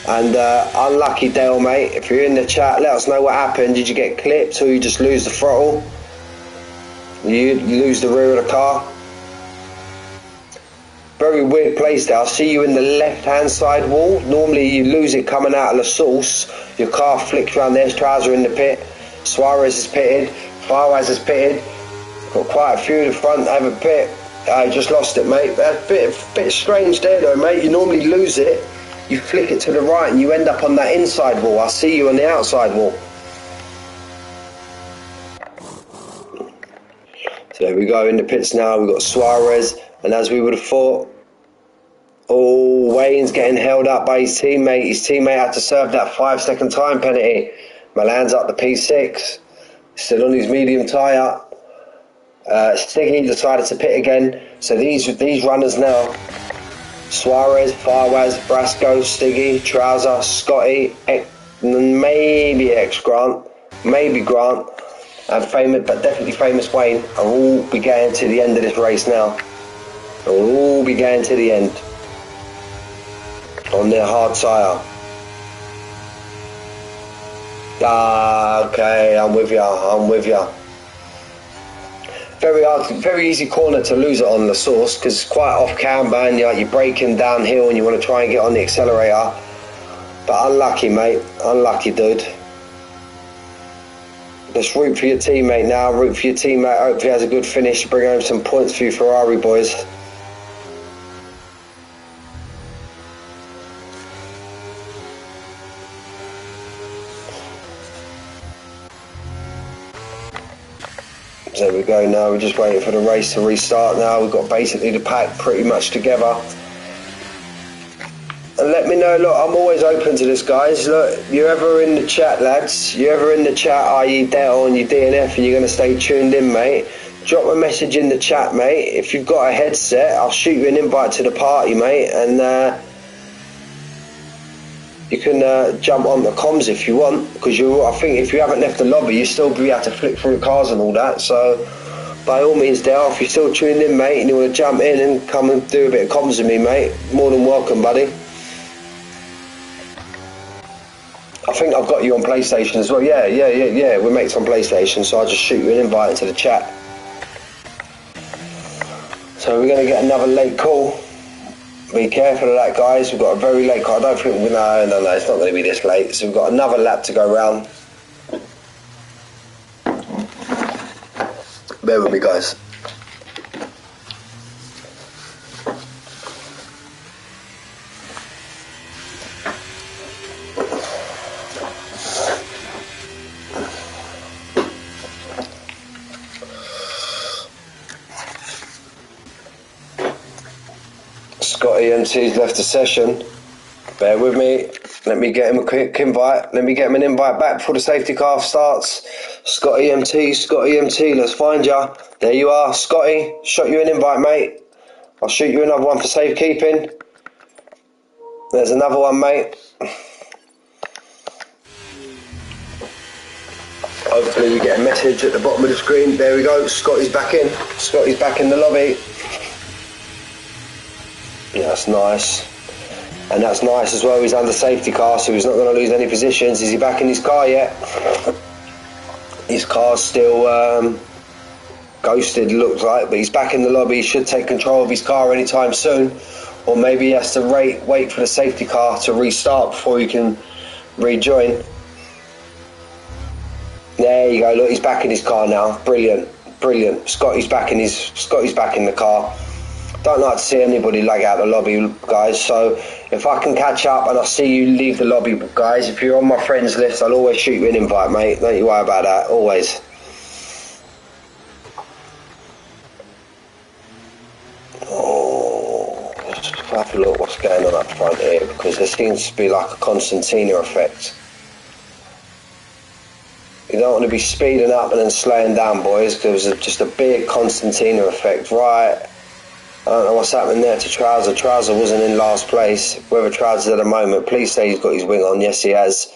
And unlucky Dale, mate, if you're in the chat, let us know what happened. Did you get clipped, or you just lose the throttle? You lose the rear of the car? Very weird place there. I'll see you in the left hand side wall. Normally you lose it coming out of the source. Your car flicks around. There's Trouser in the pit. Suarez is pitted. Farwaz is pitted. Got quite a few in the front have a pit. I just lost it, mate. That's a bit strange there though, mate. You normally lose it, you flick it to the right and you end up on that inside wall. I'll see you on the outside wall. So there we go in the pits now. We've got Suarez, and as we would have thought, oh, Wayne's getting held up by his teammate. His teammate had to serve that 5-second time penalty. Milan's up the P6, still on his medium tyre. Stiggy decided to pit again. So these runners now: Suarez, Farwaz, Brasco, Stiggy, Trouser, Scotty, maybe Grant, maybe Grant, and famous, but definitely famous Wayne, are all be getting to the end of this race now. They'll all be getting to the end on their hard tyre. Okay, I'm with you. Very hard, very easy corner to lose it on the source, because it's quite off camber and you're braking downhill and you want to try and get on the accelerator. But unlucky, mate. Unlucky, dude. Let's root for your teammate now. Root for your teammate. Hope he has a good finish to bring home some points for you Ferrari boys. So there we go now, we're just waiting for the race to restart now. We've got basically the pack pretty much together. And let me know, look, I'm always open to this, guys. Look, you're ever in the chat, lads, you're ever in the chat, i.e. Dale and your DNF, and you're going to stay tuned in, mate, drop a message in the chat, mate. If you've got a headset, I'll shoot you an invite to the party, mate, and you can jump on the comms if you want, because I think if you haven't left the lobby, you still be able to flick through cars and all that. So by all means, Dale, if you're still tuning in, mate, and you want to jump in and come and do a bit of comms with me, mate, more than welcome, buddy. I think I've got you on PlayStation as well. Yeah. We're mates on PlayStation, so I'll just shoot you an invite into the chat. So we're going to get another late call. Be careful of that, guys. We've got a very late call. I don't think no, it's not going to be this late. So we've got another lap to go round. Bear with me, guys. Scotty MT's left the session. Bear with me. Let me get him a quick invite. Let me get him an invite back before the safety car starts. Scotty MT, let's find ya. There you are, Scotty. Shot you an invite, mate. I'll shoot you another one for safekeeping. There's another one, mate. Hopefully you get a message at the bottom of the screen. There we go. Scotty's back in. Scotty's back in the lobby. Yeah, that's nice. And that's nice as well. He's under safety car, so he's not going to lose any positions. Is he back in his car yet? His car's still ghosted, looks like, but he's back in the lobby. He should take control of his car anytime soon, or maybe he has to wait for the safety car to restart before he can rejoin. There you go. Look, he's back in his car now. Brilliant. Scotty's back in the car. Don't like to see anybody lag out the lobby, guys, so if I can catch up and I see you leave the lobby, guys, if you're on my friends list, I'll always shoot you an invite, mate. Don't you worry about that, always. Oh, let's have a look what's going on up front here, because there seems to be like a Constantina effect. You don't want to be speeding up and then slowing down, boys, because there's just a big Constantina effect, right? I don't know what's happening there to Trouser. Trouser wasn't in last place. Whether Trouser's at the moment, please say he's got his wing on. Yes, he has.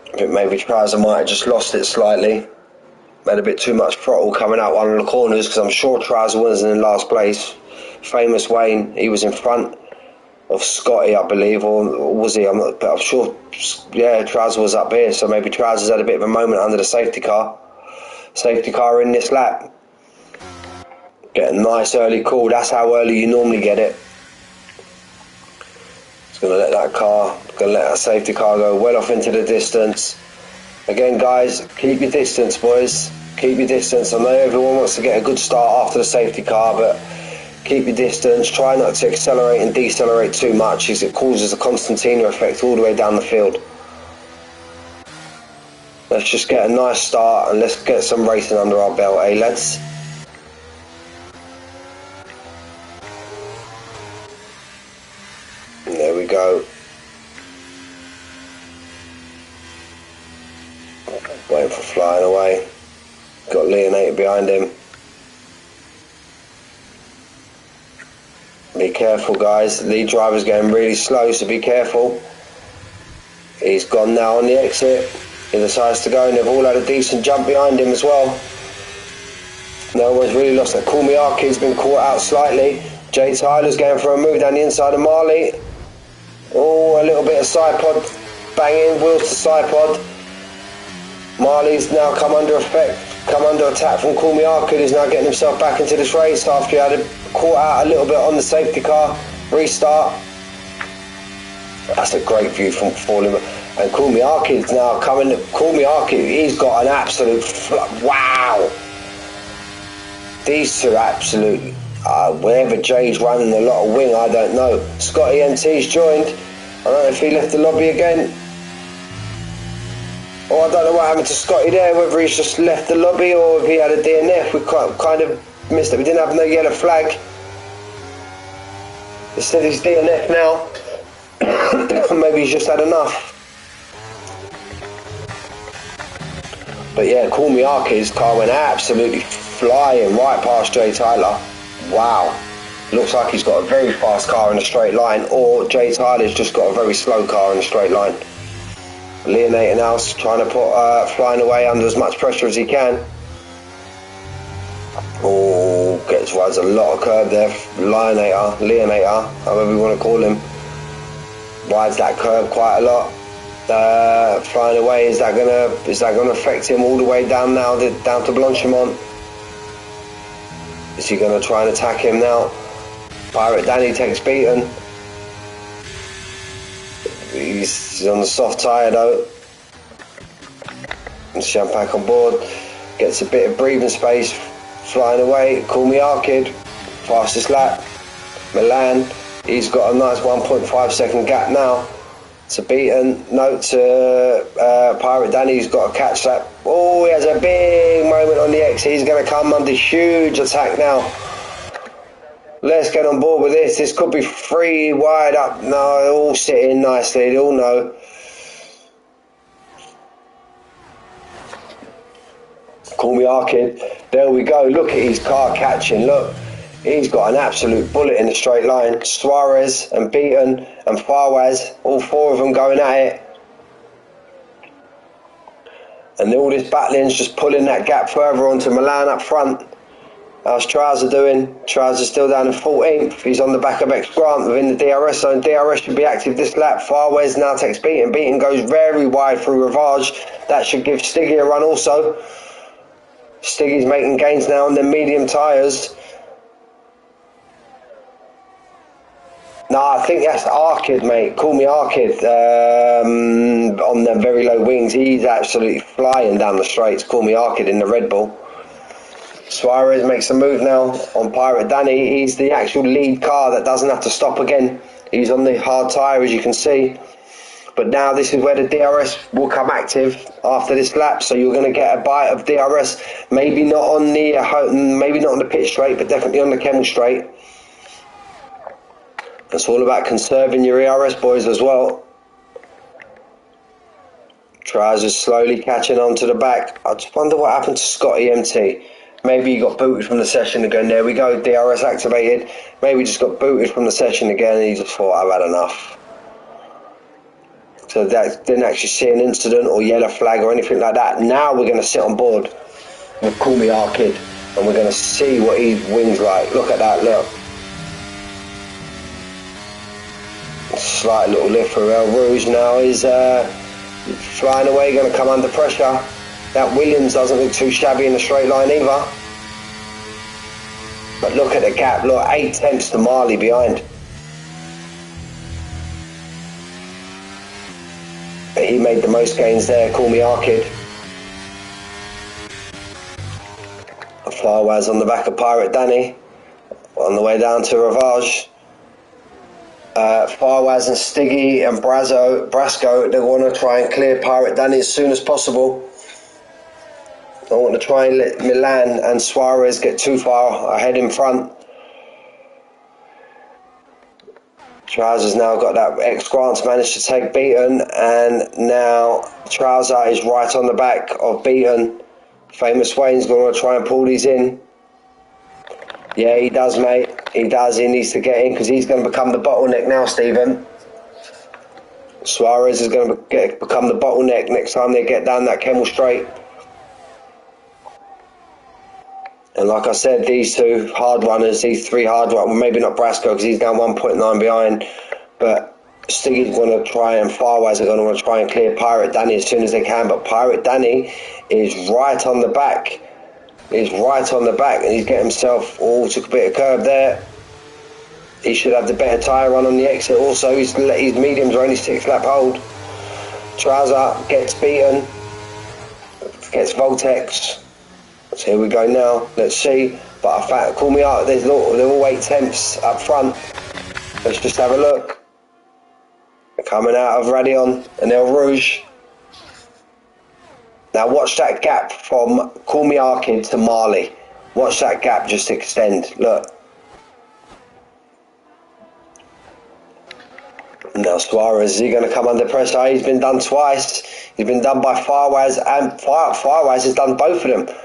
I think maybe Trouser might have just lost it slightly. Had a bit too much throttle coming out one of the corners, because I'm sure Trouser wasn't in last place. Famous Wayne, he was in front of Scotty, I believe, or was he? I'm sure. Yeah, Trouser was up here, so maybe Trouser's had a bit of a moment under the safety car. Safety car in this lap. Get a nice early call. That's how early you normally get it. It's going to let that safety car go well off into the distance. Again, guys, keep your distance, boys. Keep your distance. I know everyone wants to get a good start after the safety car, but keep your distance. Try not to accelerate and decelerate too much, as it causes a Constantina effect all the way down the field. Let's just get a nice start and let's get some racing under our belt, eh, lads? And there we go. Waiting for flying away. Got Leonate behind him. Be careful, guys. The lead driver's going really slow, so be careful. He's gone now on the exit. He decides to go, and they've all had a decent jump behind him as well. No one's really lost that. Call Me Arcade's been caught out slightly. Jay Tyler's going for a move down the inside of Marley. Oh, a little bit of side pod banging, wheels to side pod. Marley's now come under attack from Call Me Arcade. He's now getting himself back into this race after he had caught out a little bit on the safety car. Restart. That's a great view from falling. And Call Me Arcade's now coming. Call Me Arcade, he's got an absolute wow. These two absolutely. Wherever Jay's running a lot of wing, I don't know. Scotty MT's joined. I don't know if he left the lobby again. Or I don't know what happened to Scotty there, whether he's just left the lobby or if he had a DNF. We kind of missed it. We didn't have no yellow flag. Instead he's DNF now. Maybe he's just had enough. But yeah, Call Me Arcade's car went absolutely flying right past Jay Tyler. Wow. Looks like he's got a very fast car in a straight line, or Jay Tyler's just got a very slow car in a straight line. Leonate now trying to put flying away under as much pressure as he can. Oh, rides a lot of curb there. Leonator, however you want to call him. rides that curve quite a lot. Flying away, is that gonna affect him all the way down now, down to Blanchimont? Is he gonna try and attack him now? Pirate Danny takes beaten. He's on the soft tyre though. And Champagne on board, gets a bit of breathing space, flying away. Call Me Arcade, fastest lap. Milan, he's got a nice 1.5 second gap now to beaten. No, to Pirate Danny's got to catch that. Oh, he has a big moment on the exit. He's going to come under huge attack now. Let's get on board with this. This could be 3 wide up. No, they're all sitting nicely. They all know. Call Me Arcade. There we go. Look at his car catching. Look. He's got an absolute bullet in the straight line. Suarez and Beaton and Farwaz, all 4 of them going at it. And all this battling's just pulling that gap further onto Milan up front. How's Trouser doing? Trouser's still down in 14th. He's on the back of X Grant within the DRS zone. DRS should be active this lap. Farwaz now takes Beaton. Beaton goes very wide through Ravage. That should give Stiggy a run also. Stiggy's making gains now on the medium tyres. No, I think that's Arcade, mate. Call Me Arcade. On the very low wings, he's absolutely flying down the straights. Call Me Arcade in the Red Bull. Suarez makes a move now on Pirate Danny. He's the actual lead car that doesn't have to stop again. He's on the hard tyre, as you can see. But now this is where the DRS will come active after this lap. So you're going to get a bite of DRS. Maybe not on the pit straight, but definitely on the Kemmel straight. It's all about conserving your ERS, boys, as well. Trousers slowly catching on to the back. I just wonder what happened to Scotty MT. Maybe he got booted from the session again. There we go, DRS activated. Maybe he just got booted from the session again and he just thought, I've had enough. So that didn't actually see an incident or yellow flag or anything like that. Now we're going to sit on board with Call Me Arcade and we're going to see what his wings like. Look at that, look. Slight little lift for El Rouge now. He's flying away, going to come under pressure. That Williams doesn't look too shabby in the straight line either. But look at the gap, look, 8 tenths to Marley behind. But he made the most gains there, Call Me Arcade. Farwaz on the back of Pirate Danny, on the way down to Ravage. Farwaz and Stiggy and Brasco, they want to try and clear Pirate Danny as soon as possible. I want to try and let Milan and Suarez get too far ahead in front. Trousers now got that X Grant's managed to take Beaton, and now Trouser is right on the back of Beaton. Famous Wayne's going to try and pull these in. Yeah, he does, mate. He does. He needs to get in because he's going to become the bottleneck now, Stephen. Suarez is going to become the bottleneck next time they get down that Kemmel straight. And like I said, these 2 hard runners, these 3 hard runners, well, maybe not Brasco because he's down 1.9 behind, but Stiggy's going to try and Farwaz are going to want to try and clear Pirate Danny as soon as they can. But Pirate Danny is right on the back. He's right on the back and he's getting himself, took a bit of curb there. He should have the better tyre run on the exit also. His mediums are only 6 lap hold. Trouser gets Beaten, gets Voltex. So here we go now, let's see. But in fact, Call Me Out, they're all 8 tenths up front. Let's just have a look. Coming out of Radion and El Rouge. Now watch that gap from Call Me Arcade to Marley. Watch that gap just extend. Look. Now Suarez, is he going to come under pressure? He's been done twice. He's been done by Farwaz, and Farwaz has done both of them.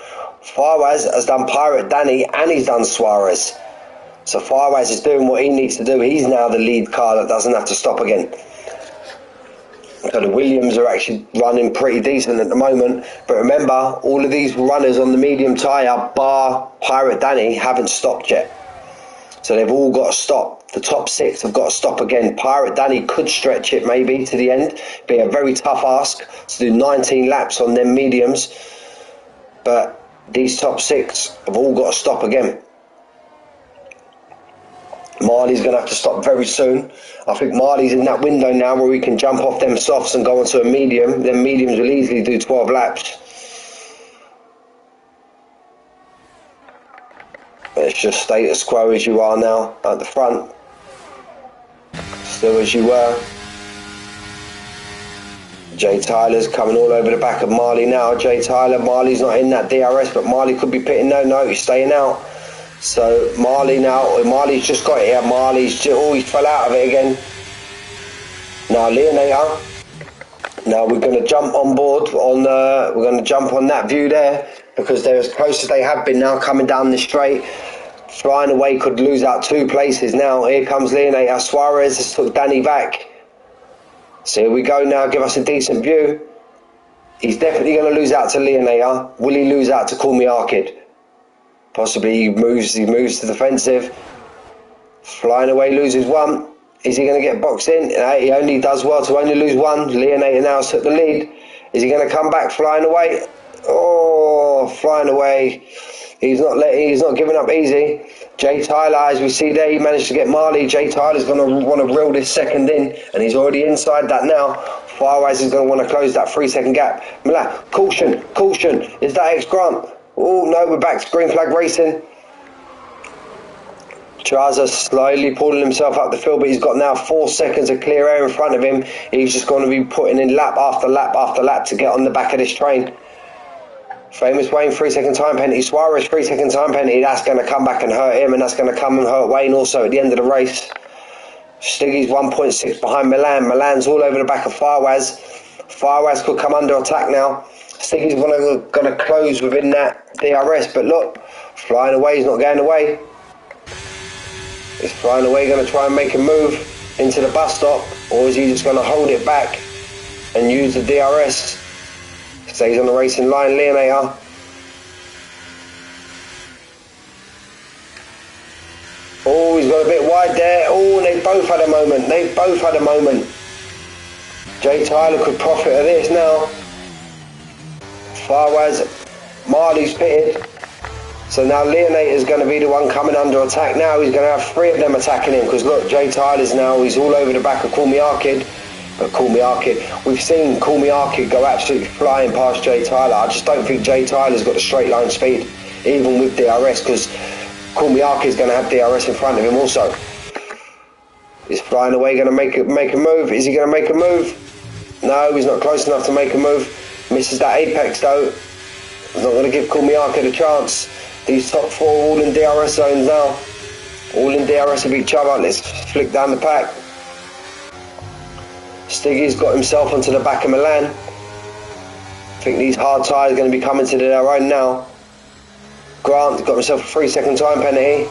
Farwaz has done Pirate Danny and he's done Suarez. So Farwaz is doing what he needs to do. He's now the lead car that doesn't have to stop again. So the Williams are actually running pretty decent at the moment. But remember, all of these runners on the medium tyre, bar Pirate Danny, haven't stopped yet. So they've all got to stop. The top 6 have got to stop again. Pirate Danny could stretch it maybe to the end. Be a very tough ask to do 19 laps on them mediums. But these top 6 have all got to stop again. Marley's going to have to stop very soon. I think Marley's in that window now where we can jump off them softs and go onto a medium. Them mediums will easily do 12 laps. It's just status quo as you are now at the front. Still as you were. Jay Tyler's coming all over the back of Marley now. Jay Tyler, Marley's not in that DRS, but Marley could be pitting. No, he's staying out. So Marley now, Marley's just got it here. Marley's just, he fell out of it again. Now Leonator. Now we're going to jump on board on. We're going to jump on that view there because they're as close as they have been now coming down the straight. Flying Away could lose out 2 places now. Here comes Leonator. Suarez has took Danny back. So here we go now. Give us a decent view. He's definitely going to lose out to Leonator. Will he lose out to Call Me Arcade? Possibly he moves to defensive. Flying Away loses 1. Is he going to get boxed in? He only does well to only lose 1. Leonator now took the lead. Is he going to come back Flying Away? Oh, Flying Away. He's not giving up easy. Jay Tyler, as we see there, he managed to get Marley. Jay Tyler's going to want to reel this second in, and he's already inside that now. Firewise is going to want to close that 3-second gap. Milan, caution. Is that X Grant? Oh, no, we're back to green flag racing. Traza slowly pulling himself up the field, but he's got now 4 seconds of clear air in front of him. He's just going to be putting in lap after lap after lap to get on the back of this train. Famous Wayne, 3-second time penalty. Suarez, 3-second time penalty. That's going to come back and hurt him, and that's going to come and hurt Wayne also at the end of the race. Stiggy's 1.6 behind Milan. Milan's all over the back of Farwaz. Farwaz could come under attack now. Stiggy's going to close within that DRS, but look, Flying Away is not going away. Is Flying Away going to try and make a move into the bus stop, or is he just going to hold it back and use the DRS? Stays on the racing line, Leonator. Oh, he's got a bit wide there. Oh, and they both had a moment. Jay Tyler could profit of this now. Farwaz, Marley's pitted. So now Leonator's going to be the one coming under attack now. He's going to have 3 of them attacking him because look, Jay Tyler's now, he's all over the back of Call Me Arcade. But Call Me Arcade, we've seen Call Me Arcade go absolutely flying past Jay Tyler. I just don't think Jay Tyler's got the straight line speed, even with DRS, because Call Me Arcade's going to have DRS in front of him also. Is Flying Away going to make a move? Is he going to make a move? No, he's not close enough to make a move. Misses that apex though. He's not going to give Call Me Arcade a chance. These top 4 all in DRS zones now. All in DRS of each other. Let's flick down the pack. Stiggy's got himself onto the back of Milan. I think these hard tyres are going to be coming to their own now. Grant got himself a 3-second time penalty.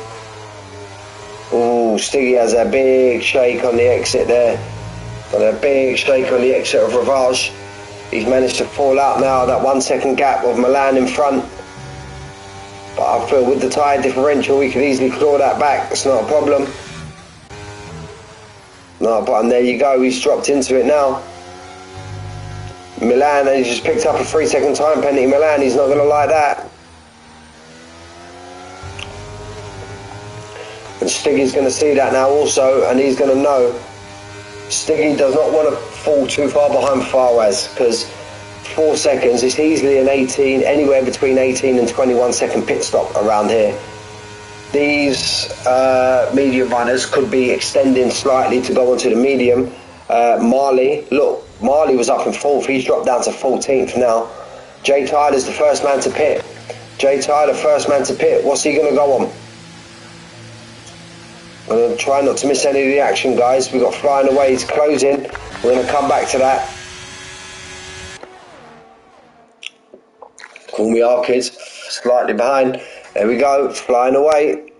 Oh, Stiggy has a big shake on the exit there. Got a big shake on the exit of Ravage. He's managed to fall out now, that 1-second gap of Milan in front. But I feel with the tyre differential we could easily claw that back. It's not a problem. No, but and there you go, he's dropped into it now. Milan, and he's just picked up a 3-second time penalty. Milan, he's not going to like that. And Stiggy's going to see that now also, and he's going to know. Stiggy does not want to fall too far behind Farwaz, because 4 seconds, it's easily an 18, anywhere between 18 and 21 second pit stop around here. These medium runners could be extending slightly to go onto the medium. Marley, look, Marley was up in 4th, he's dropped down to 14th now. Jay Tyler's the first man to pit. Jay Tyler, first man to pit. What's he going to go on? We're going to try not to miss any of the action, guys. We've got Flying Away, he's closing. We're going to come back to that. Call Me Arcade, slightly behind. There we go, Flying Away.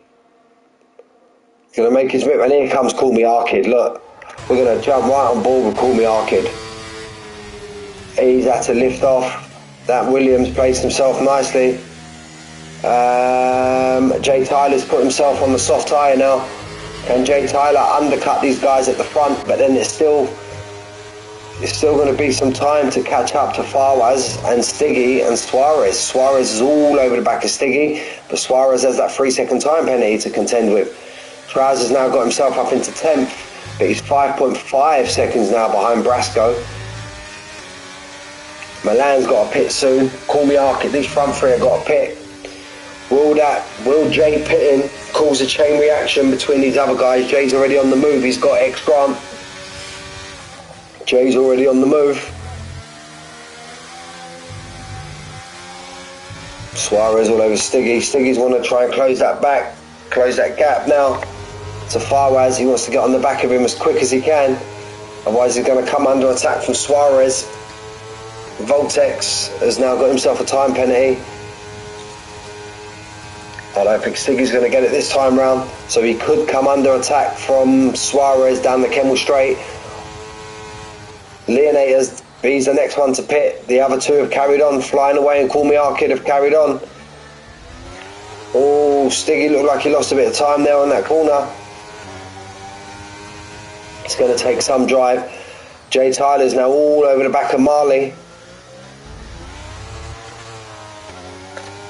He's going to make his move, and here comes Call Me Arcade. Look, we're going to jump right on board with Call Me Arcade. He's had to lift off. That Williams placed himself nicely. Jay Tyler's put himself on the soft tyre now. Can Jay Tyler undercut these guys at the front? But then it's still going to be some time to catch up to Fawaz and Stiggy and Suarez. Suarez is all over the back of Stiggy, but Suarez has that 3-second time penalty to contend with. Trousers now got himself up into 10th, but he's 5.5 seconds now behind Brasco. Milan's got a pit soon. Call me Arctic, these front three have got a pit. Will Jay pitting cause a chain reaction between these other guys? Jay's already on the move, he's got X Grant. Jay's already on the move. Suarez all over Stiggy. Stiggy's want to try and close that gap now to Fawaz. He wants to get on the back of him as quick as he can. Otherwise he's going to come under attack from Suarez. Voltex has now got himself a time penalty. I don't think Stiggy's going to get it this time round. So he could come under attack from Suarez down the Kemmel Straight. Leonators, he's the next one to pit. The other two have carried on, Flying Away and Call Me Arcade have carried on. Oh, Stiggy looked like he lost a bit of time there on that corner. It's going to take some drive. Jay Tyler's now all over the back of Marley.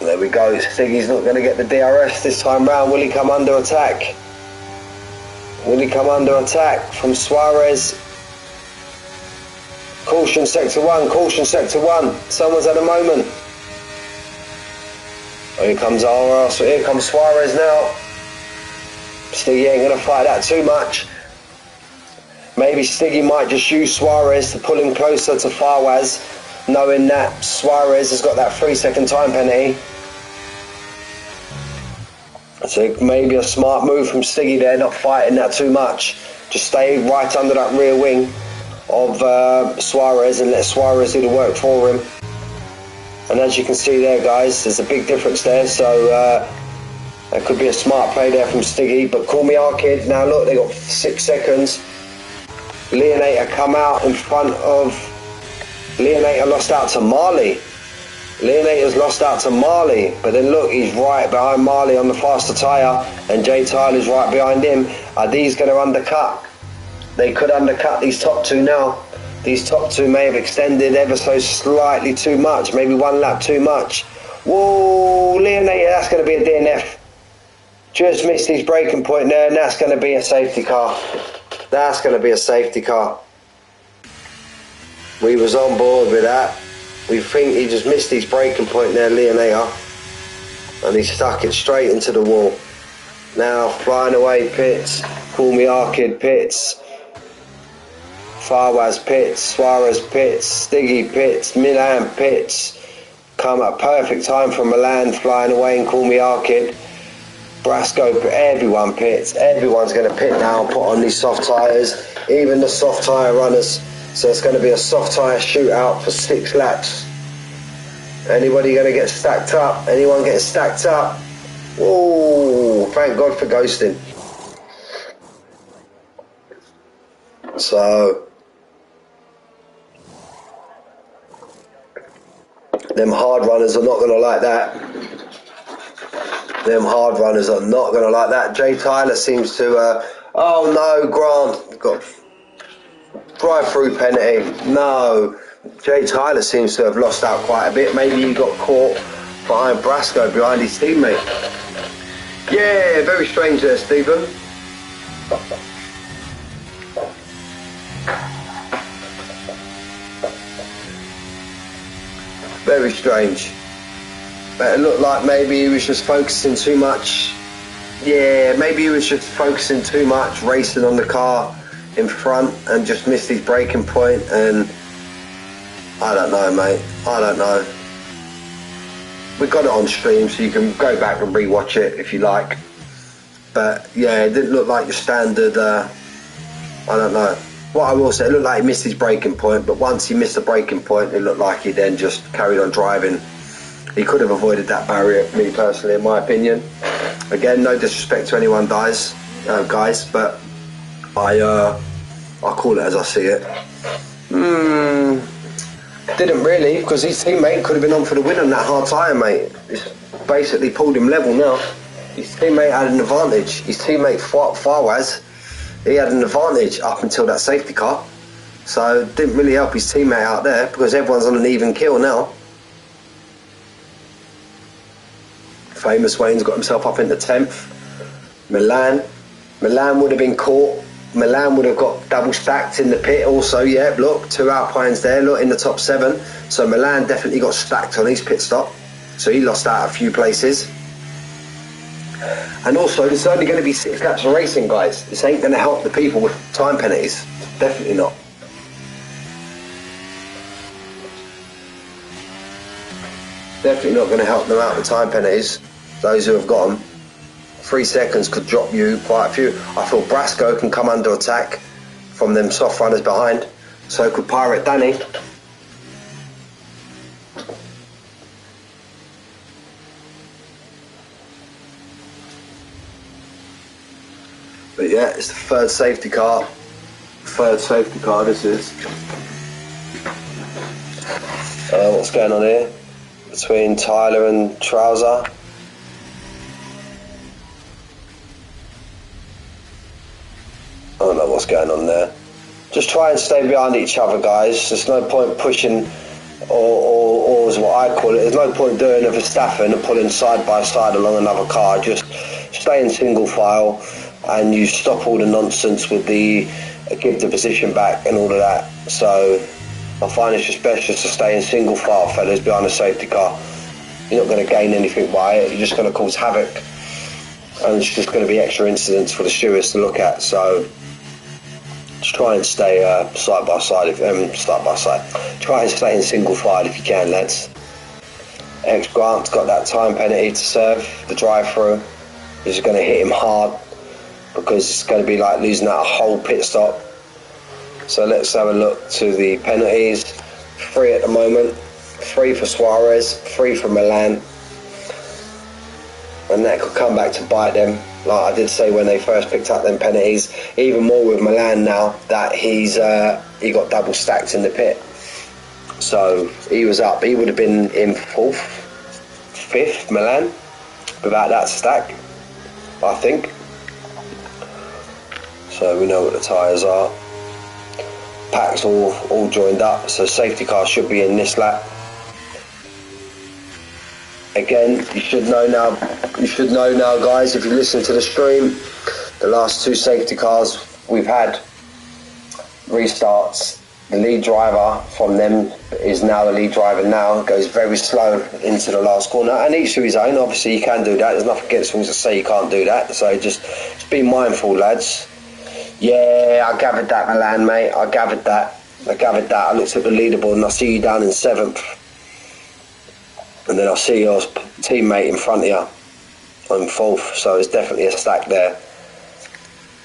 There we go. Stiggy's not going to get the DRS this time round. Will he come under attack? Will he come under attack from Suarez? Caution sector 1, caution sector 1. Someone's at a moment. Oh, here comes Suarez now. Stiggy ain't going to fight that too much. Maybe Stiggy might just use Suarez to pull him closer to Fawaz, knowing that Suarez has got that 3-second time penalty. So maybe a smart move from Stiggy there, not fighting that too much. Just stay right under that rear wing of Suarez and let Suarez do the work for him. And as you can see there, guys, there's a big difference there. So that could be a smart play there from Stiggy. But Call Me Arcade, now look, they got 6 seconds. Leonator come out in front of... Leonator lost out to Marley. Leonator's lost out to Marley, but then look, he's right behind Marley on the faster tyre, and Jay Tyler's right behind him. Are these going to undercut? They could undercut these top two now. These top two may have extended ever so slightly too much, maybe 1 lap too much. Whoa, Leonator, that's going to be a DNF. Just missed his braking point there, and that's going to be a safety car. That's going to be a safety car. We was on board with that. We think he just missed his braking point there, Leonator, and he stuck it straight into the wall. Now Flying Away pits, Call Me Arcade pits, Fawaz pits, Suarez pits, Stiggy pits, Milan pits. Come at perfect time from Milan, Flying Away and Call Me Arcade. Brasco, everyone pits. Everyone's going to pit now and put on these soft tyres, even the soft tyre runners. So it's going to be a soft tyre shootout for 6 laps. Anybody going to get stacked up? Anyone getting stacked up? Oh, thank God for ghosting. So, them hard runners are not going to like that. Them hard runners are not going to like that. Jay Tyler seems to... oh no, Grant got drive-through penalty. No, Jay Tyler seems to have lost out quite a bit. Maybe he got caught behind Brasco, behind his teammate. Yeah, very strange there, Stephen. Very strange. But it looked like maybe he was just focusing too much. Yeah, maybe he was just focusing too much, racing on the car in front and just missed his braking point. And I don't know, mate. I don't know. We got it on stream, so you can go back and re-watch it if you like. But yeah, it didn't look like your standard. I don't know. What I will say, it looked like he missed his braking point, but once he missed the braking point, it looked like he then just carried on driving. He could have avoided that barrier, me personally, in my opinion. Again, no disrespect to anyone, guys, but I call it as I see it. Didn't really, because his teammate could have been on for the win on that hard tyre, mate. It's basically pulled him level now. His teammate had an advantage. His teammate Fawaz, he had an advantage up until that safety car. So it didn't really help his teammate out there because everyone's on an even kill now. Famous Wayne's got himself up into 10th. Milan would have been caught. Milan would have got double stacked in the pit also. Yeah, look, 2 Alpines there, look, in the top 7. So Milan definitely got stacked on his pit stop. So he lost out a few places. And also, there's only going to be 6 laps of racing, guys. This ain't going to help the people with time penalties. Definitely not. Definitely not going to help them out with time penalties. Those who have got them. 3 seconds could drop you quite a few. I feel Brasco can come under attack from them soft runners behind. So could Pirate Danny. But yeah, it's the third safety car. This is. What's going on here? Between Tyler and Trouser. I don't know what's going on there. Just try and stay behind each other, guys. There's no point pushing, or is what I call it. There's no point doing a Verstappen and pulling side by side along another car. Just stay in single file, and you stop all the nonsense with the give the position back and all of that. So I find it's just best just to stay in single file, fellas, behind the safety car. You're not going to gain anything by it. You're just going to cause havoc, and it's just going to be extra incidents for the stewards to look at. So just try and stay side by side. Try and stay in single file if you can, lads. X Grant's got that time penalty to serve the drive-through. He's going to hit him hard because it's going to be like losing out a whole pit stop. So let's have a look to the penalties. 3 at the moment. 3 for Suarez, 3 for Milan. And that could come back to bite them. Like I did say when they first picked up them penalties, even more with Milan now that he got double stacked in the pit. So he was up. He would have been in 4th, 5th, Milan, without that stack, I think. So we know what the tyres are. Packs all joined up, so safety car should be in this lap. Again, you should know now, guys, if you listen to the stream, the last 2 safety cars we've had restarts. The lead driver from them is now the lead driver now, goes very slow into the last corner, and each to his own. Obviously you can do that, there's nothing against rules to say you can't do that, so just be mindful, lads. Yeah, I gathered that, Milan, mate. I gathered that. I looked at the leaderboard and I see you down in 7th. And then I see your teammate in front of you on 4th. So it's definitely a stack there.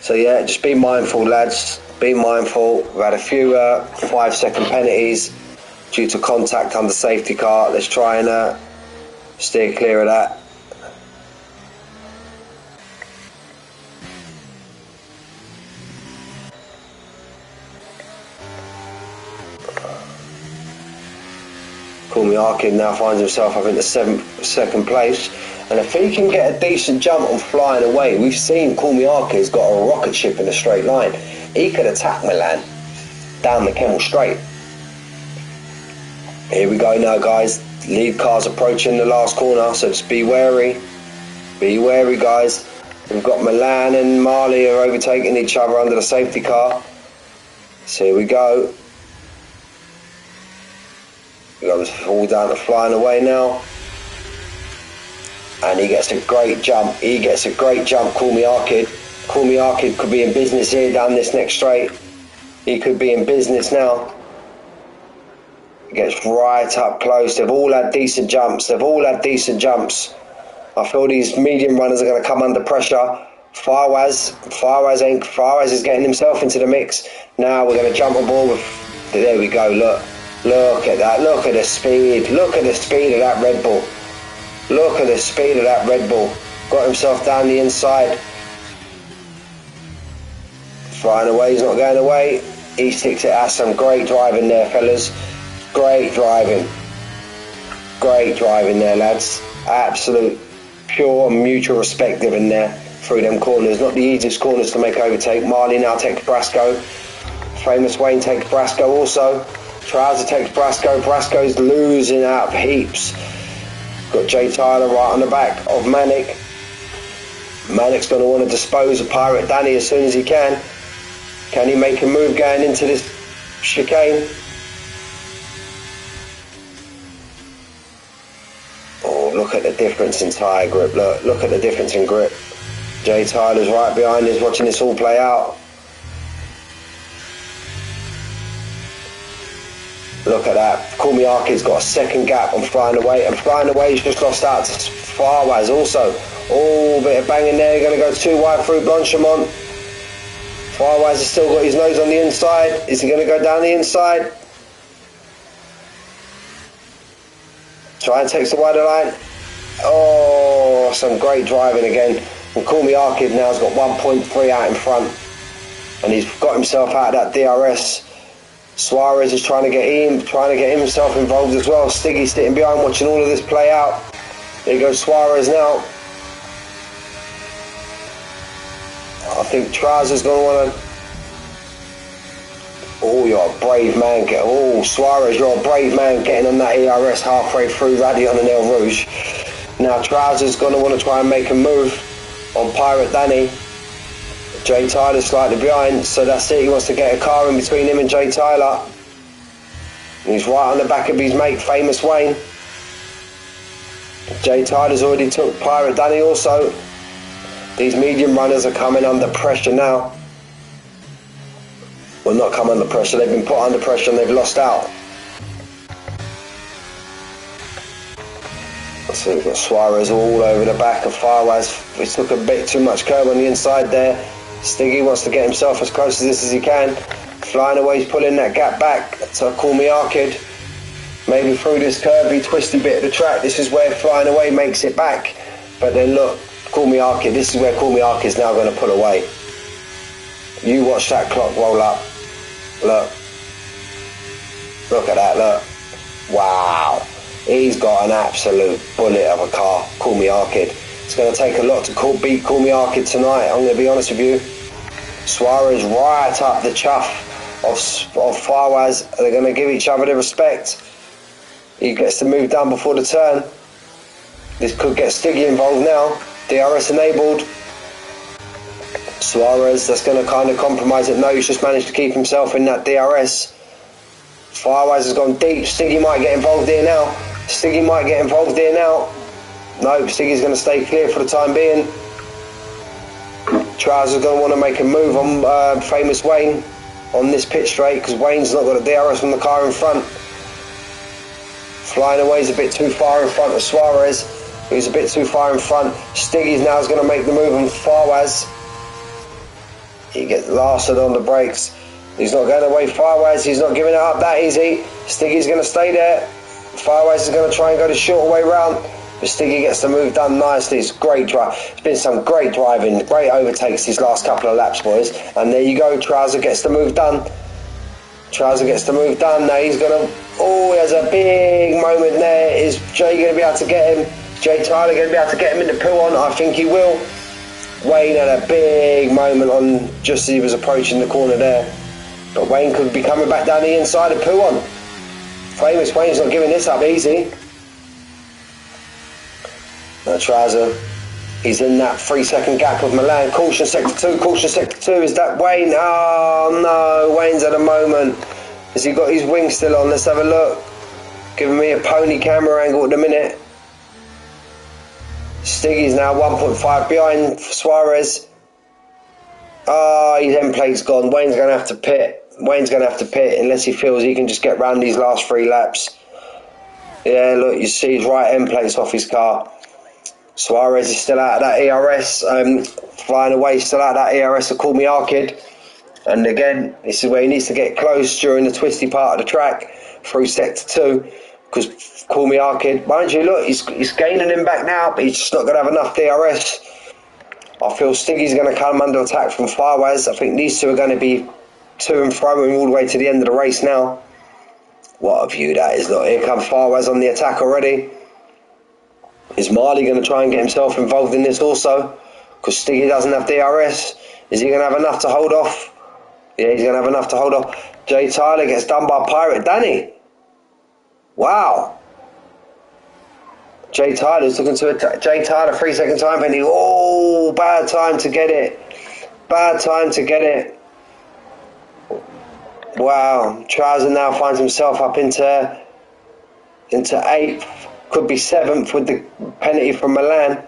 So yeah, just be mindful, lads. Be mindful. We've had a few 5-second penalties due to contact under safety car. Let's try and steer clear of that. Kulmiakin now finds himself up in the 2nd place, and if he can get a decent jump on flying away, we've seen Kulmiakin's got a rocket ship in a straight line. He could attack Milan down the Kemmel Straight. Here we go now, guys. Lead car's approaching the last corner, so just be wary. Be wary, guys. We've got Milan and Marley are overtaking each other under the safety car. So here we go. He goes all down to flying away now. And he gets a great jump. Kulmiakin. Kulmiakin could be in business here down this next straight. He could be in business now. He gets right up close. They've all had decent jumps. I feel these medium runners are going to come under pressure. Fawaz is getting himself into the mix. Now we're going to jump aboard with... There we go, look. Look at that. Look at the speed. Look at the speed of that Red Bull. Got himself down the inside. Flying away. He's not going away. He sticks it. That's some great driving there, fellas. Great driving. Great driving there, lads. Absolute pure mutual respect given there through them corners. Not the easiest corners to make overtake. Marley now takes Brasco. Famous Wayne takes Brasco also. Trouser takes Brasco. Brasco's losing out heaps. Got Jay Tyler right on the back of Manic. Manic's going to want to dispose of Pirate Danny as soon as he can. Can he make a move going into this chicane? Oh, look at the difference in tyre grip. Look at the difference in grip. Jay Tyler's right behind us watching this all play out. Look at that. Call Me Arcade's got a second gap on Flying Away, and Flying Away's just lost out to Farwaz also. Oh, bit of banging there. Going to go too wide through Blanchemont. Farwaz has still got his nose on the inside. Is he going to go down the inside? Try and takes the wider line. Oh, some great driving again. And Call Me Arcade now has got 1.3 out in front. And he's got himself out of that DRS. Suarez is trying to get himself involved as well. Stiggy sitting behind watching all of this play out. There goes Suarez now. I think Trouser's going to want to... Oh, you're a brave man. Oh, Suarez, you're a brave man getting on that ERS halfway through Radion and El Rouge. Now Trouser's going to want to try and make a move on Pirate Danny. Jay Tyler's slightly behind, so that's it. He wants to get a car in between him and Jay Tyler. And he's right on the back of his mate, Famous Wayne. Jay Tyler's already took Pirate Danny also. These medium runners are coming under pressure now. Well, not come under pressure, they've been put under pressure and they've lost out. So we've got Suarez all over the back of Farwaz. He took a bit too much curb on the inside there. Stiggy wants to get himself as close to this as he can. Flying Away, he's pulling that gap back to Call Me Arcade. Maybe through this curvy, twisty bit of the track. This is where Flying Away makes it back. But then look, Call Me Arcade, this is where Call Me Arcade is now going to pull away. You watch that clock roll up. Look. Look at that, look. Wow. He's got an absolute bullet of a car, Call Me Arcade. It's going to take a lot to beat Call Me Arcade tonight, I'm going to be honest with you. Suarez right up the chuff of Farwaz. They're going to give each other the respect. He gets to move down before the turn. This could get Stiggy involved now. DRS enabled. Suarez, that's going to kind of compromise it. No, he's just managed to keep himself in that DRS. Farwaz has gone deep. Stiggy might get involved here now. Stiggy might get involved here now. No, Stiggy's going to stay clear for the time being. Trouser's going to want to make a move on Famous Wayne on this pit straight because Wayne's not got a DRS from the car in front. Flying Away's a bit too far in front of Suarez. He's a bit too far in front. Stiggy's now is going to make the move on Farwaz. He gets lasted on the brakes. He's not going away Farwaz. He's not giving it up that easy. Stiggy's going to stay there. Farwaz is going to try and go the short way round. But Stiggy gets the move done nicely. It's great drive. It's been some great driving, great overtakes these last couple of laps, boys. And there you go. Trouser gets the move done. Trouser gets the move done. Now he's going to... Oh, he has a big moment there. Is Jay going to be able to get him? Jay Tyler going to be able to get him in the pull on? I think he will. Wayne had a big moment on just as he was approaching the corner there. But Wayne could be coming back down the inside of Puon. Famous Wayne's not giving this up easy. Now Trouser, he's in that 3-second gap of Milan. Caution sector 2, caution sector 2. Is that Wayne? Oh no, Wayne's at a moment. Has he got his wing still on? Let's have a look. Giving me a pony camera angle at the minute. Stiggy's now 1.5 behind Suarez. Oh, his end plate's gone. Wayne's going to have to pit. Wayne's going to have to pit unless he feels he can just get round these last 3 laps. Yeah, look, you see his right end plate's off his car. Suarez is still out of that ERS. Flying Away still out of that ERS to Call Me Arcade. And again, this is where he needs to get close during the twisty part of the track through sector 2. Because Call Me Arcade, mind you, look, he's gaining him back now, but he's just not going to have enough DRS. I feel Stiggy's going to come under attack from Farwaz. I think these two are going to be to and fro all the way to the end of the race now. What a view that is. Look, here comes Farwaz on the attack already. Is Marley going to try and get himself involved in this also? Because Stiggy doesn't have DRS. Is he going to have enough to hold off? Yeah, he's going to have enough to hold off. Jay Tyler gets done by Pirate Danny. Wow. Jay Tyler's looking to attack. Jay Tyler, 3 second time penalty. Oh, bad time to get it. Bad time to get it. Wow. Trouser now finds himself up into 8th. Could be 7th with the penalty from Milan.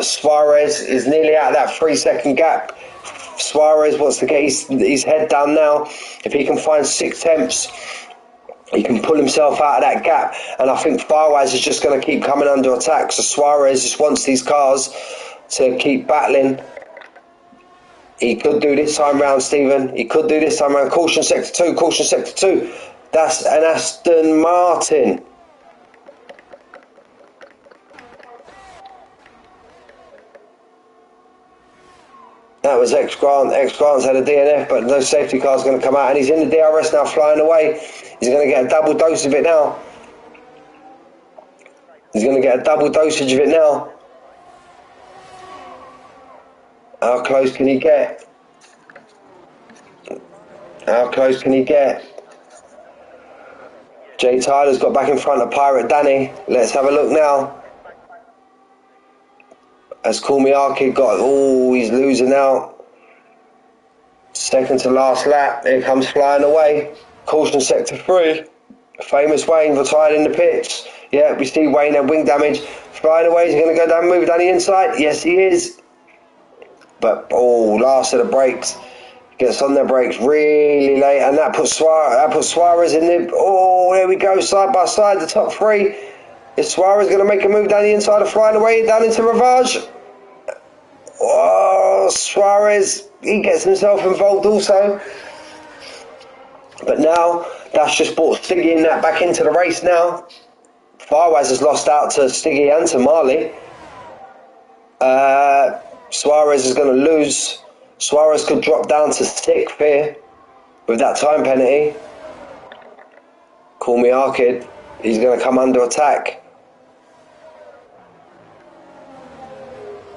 Suarez is nearly out of that 3 second gap. Suarez wants to get his head down now. If he can find 6/10, he can pull himself out of that gap. And I think Farwaz is just going to keep coming under attack. So Suarez just wants these cars to keep battling. He could do this time round, Stephen. He could do this time round. Caution sector 2, caution sector 2. That's an Aston Martin. That was X-Grant. X-Grant's had a DNF, but no safety car's going to come out. And he's in the DRS now, flying away. He's going to get a double dose of it now. He's going to get a double dosage of it now. How close can he get? How close can he get? Jay Tyler's got back in front of Pirate Danny. Let's have a look now. As Call Me Arcade got, oh, he's losing out. Second to last lap. Here comes flying away. Caution sector 3. Famous Wayne retired in the pits. Yeah, we see Wayne had wing damage. Flying away. He's going to go down, move down the inside. Yes, he is. But, oh, last of the brakes. Gets on their brakes really late. And that puts Suarez in the... Oh, there we go. Side by side, the top 3. Is Suarez going to make a move down the inside of flying away, down into Ravage? Oh, Suarez, he gets himself involved also. But now, that's just brought Stiggy and that back into the race now. Farwaz has lost out to Stiggy and to Marley. Suarez is going to lose. Suarez could drop down to 6th here with that time penalty. Call Me Arcade. He's going to come under attack.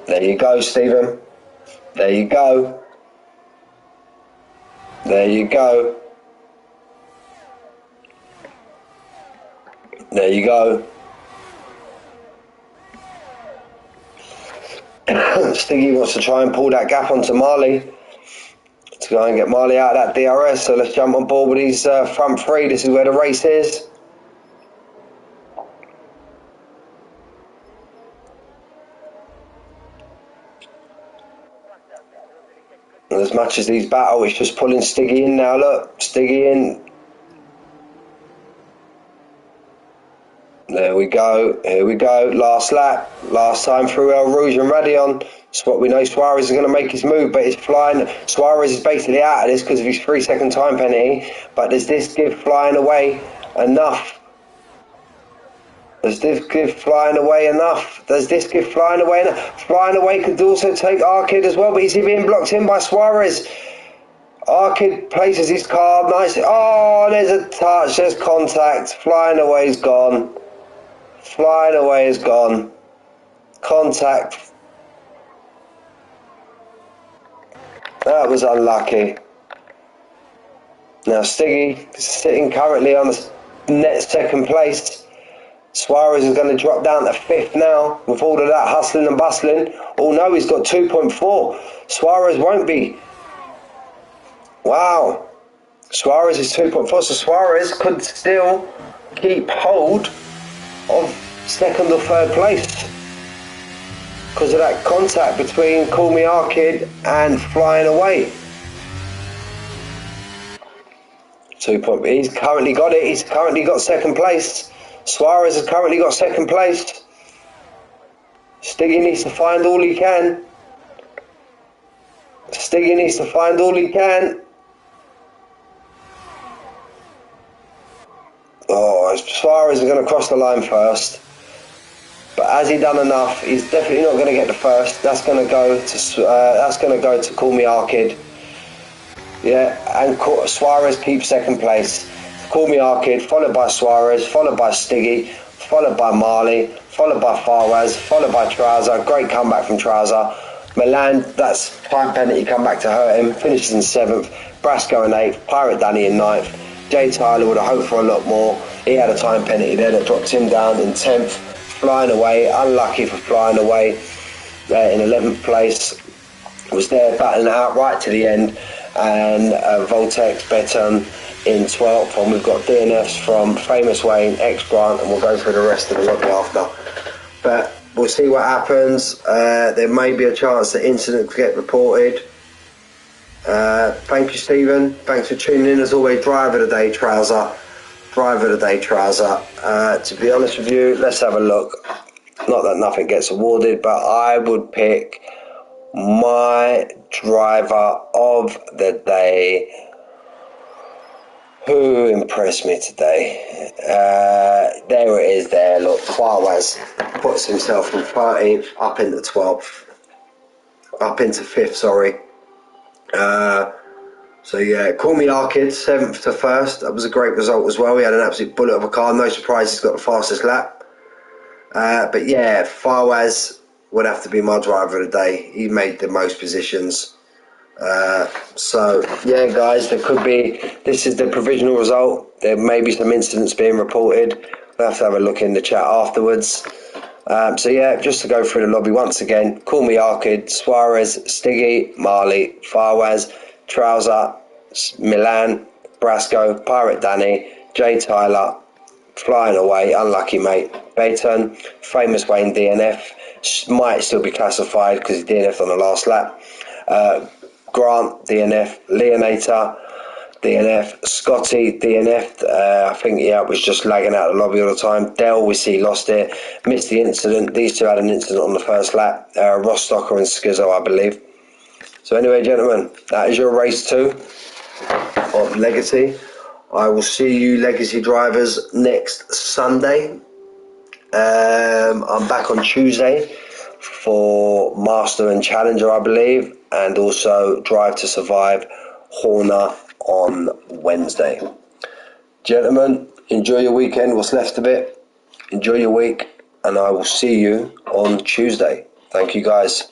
There you go, Stephen. There you go. There you go. There you go. Stiggy wants to try and pull that gap onto Marley to go and get Marley out of that DRS. So let's jump on board with these front 3. This is where the race is. And as much as these battle, it's just pulling Stiggy in now. Look, Stiggy in. There we go. Here we go. Last lap. Last time through El Rouge and Radion. That's what we know. Suarez is going to make his move, but it's flying. Suarez is basically out of this because of his 3 second time penalty. But does this give flying away enough? Does this give flying away enough? Does this give flying away enough? Flying away could also take Arcade as well, but he's being blocked in by Suarez. Arcade places his car nicely. Oh, there's a touch. There's contact. Flying away is gone. Flying away is gone. Contact. That was unlucky. Now Stiggy is sitting currently on the net 2nd place. Suarez is going to drop down to 5th now with all of that hustling and bustling. Oh no, he's got 2.4. Suarez won't be. Wow. Suarez is 2.4, so Suarez could still keep hold of 2nd or 3rd place because of that contact between Call Me Arcade and Flying Away. 2. He's currently got it. He's currently got 2nd place. Suarez has currently got 2nd place. Stiggy needs to find all he can. Stiggy needs to find all he can. Oh, Suarez is going to cross the line first. But has he done enough? He's definitely not going to get the first. That's going to go to Call Me Arcade. Yeah, and Suarez keeps 2nd place. Call Me Arcade, followed by Suarez, followed by Stiggy, followed by Marley, followed by Farwaz, followed by Trouser. Great comeback from Trouser. Milan, that's time penalty comeback to hurt him. Finishes in 7th. Brasco in 8th. Pirate Danny in 9th. Jay Tyler would have hoped for a lot more. He had a time penalty there that dropped him down in 10th. Flying away, unlucky for flying away in 11th place. Was there battling out right to the end. And Voltex, Beton in 12th, and we've got DNFs from Famous Wayne, X Grant, and we'll go through the rest of the lobby after. But we'll see what happens. There may be a chance that incidents get reported. Thank you, Stephen. Thanks for tuning in. As always, driver of the day, Trouser. Driver of the day, Trouser. To be honest with you, let's have a look. Not that nothing gets awarded, but I would pick my driver of the day. Who impressed me today? There it is there, look. Farwaz puts himself from 13th up into 12th. Up into 5th, sorry. So yeah, Call Me Arcade, 7th to 1st. That was a great result as well. He had an absolute bullet of a car. No surprise he's got the fastest lap. But yeah, Farwaz would have to be my driver of the day. He made the most positions. So yeah, guys, there could be, this is the provisional result. There may be some incidents being reported. We'll have to have a look in the chat afterwards. So yeah, just to go through the lobby once again: Call Me Arcade, Suarez, Stiggy, Marley, Farwaz, Trouser, Milan, Brasco, Pirate Danny, Jay Tyler, Flying Away, Unlucky Mate, Bayton, Famous Wayne DNF, might still be classified because he DNF'd on the last lap. Grant DNF, Leonator DNF, Scotty DNF. I think was just lagging out of the lobby all the time. Dell, we see, lost it, missed the incident. These two had an incident on the first lap. Rostocker and Skizzo, I believe. So anyway, gentlemen, that is your race 2 of Legacy. I will see you Legacy drivers next Sunday. I'm back on Tuesday for Master and Challenger, I believe, and also Drive to Survive Horner on Wednesday. Gentlemen, enjoy your weekend, what's left of it. Enjoy your week, and I will see you on Tuesday. Thank you, guys.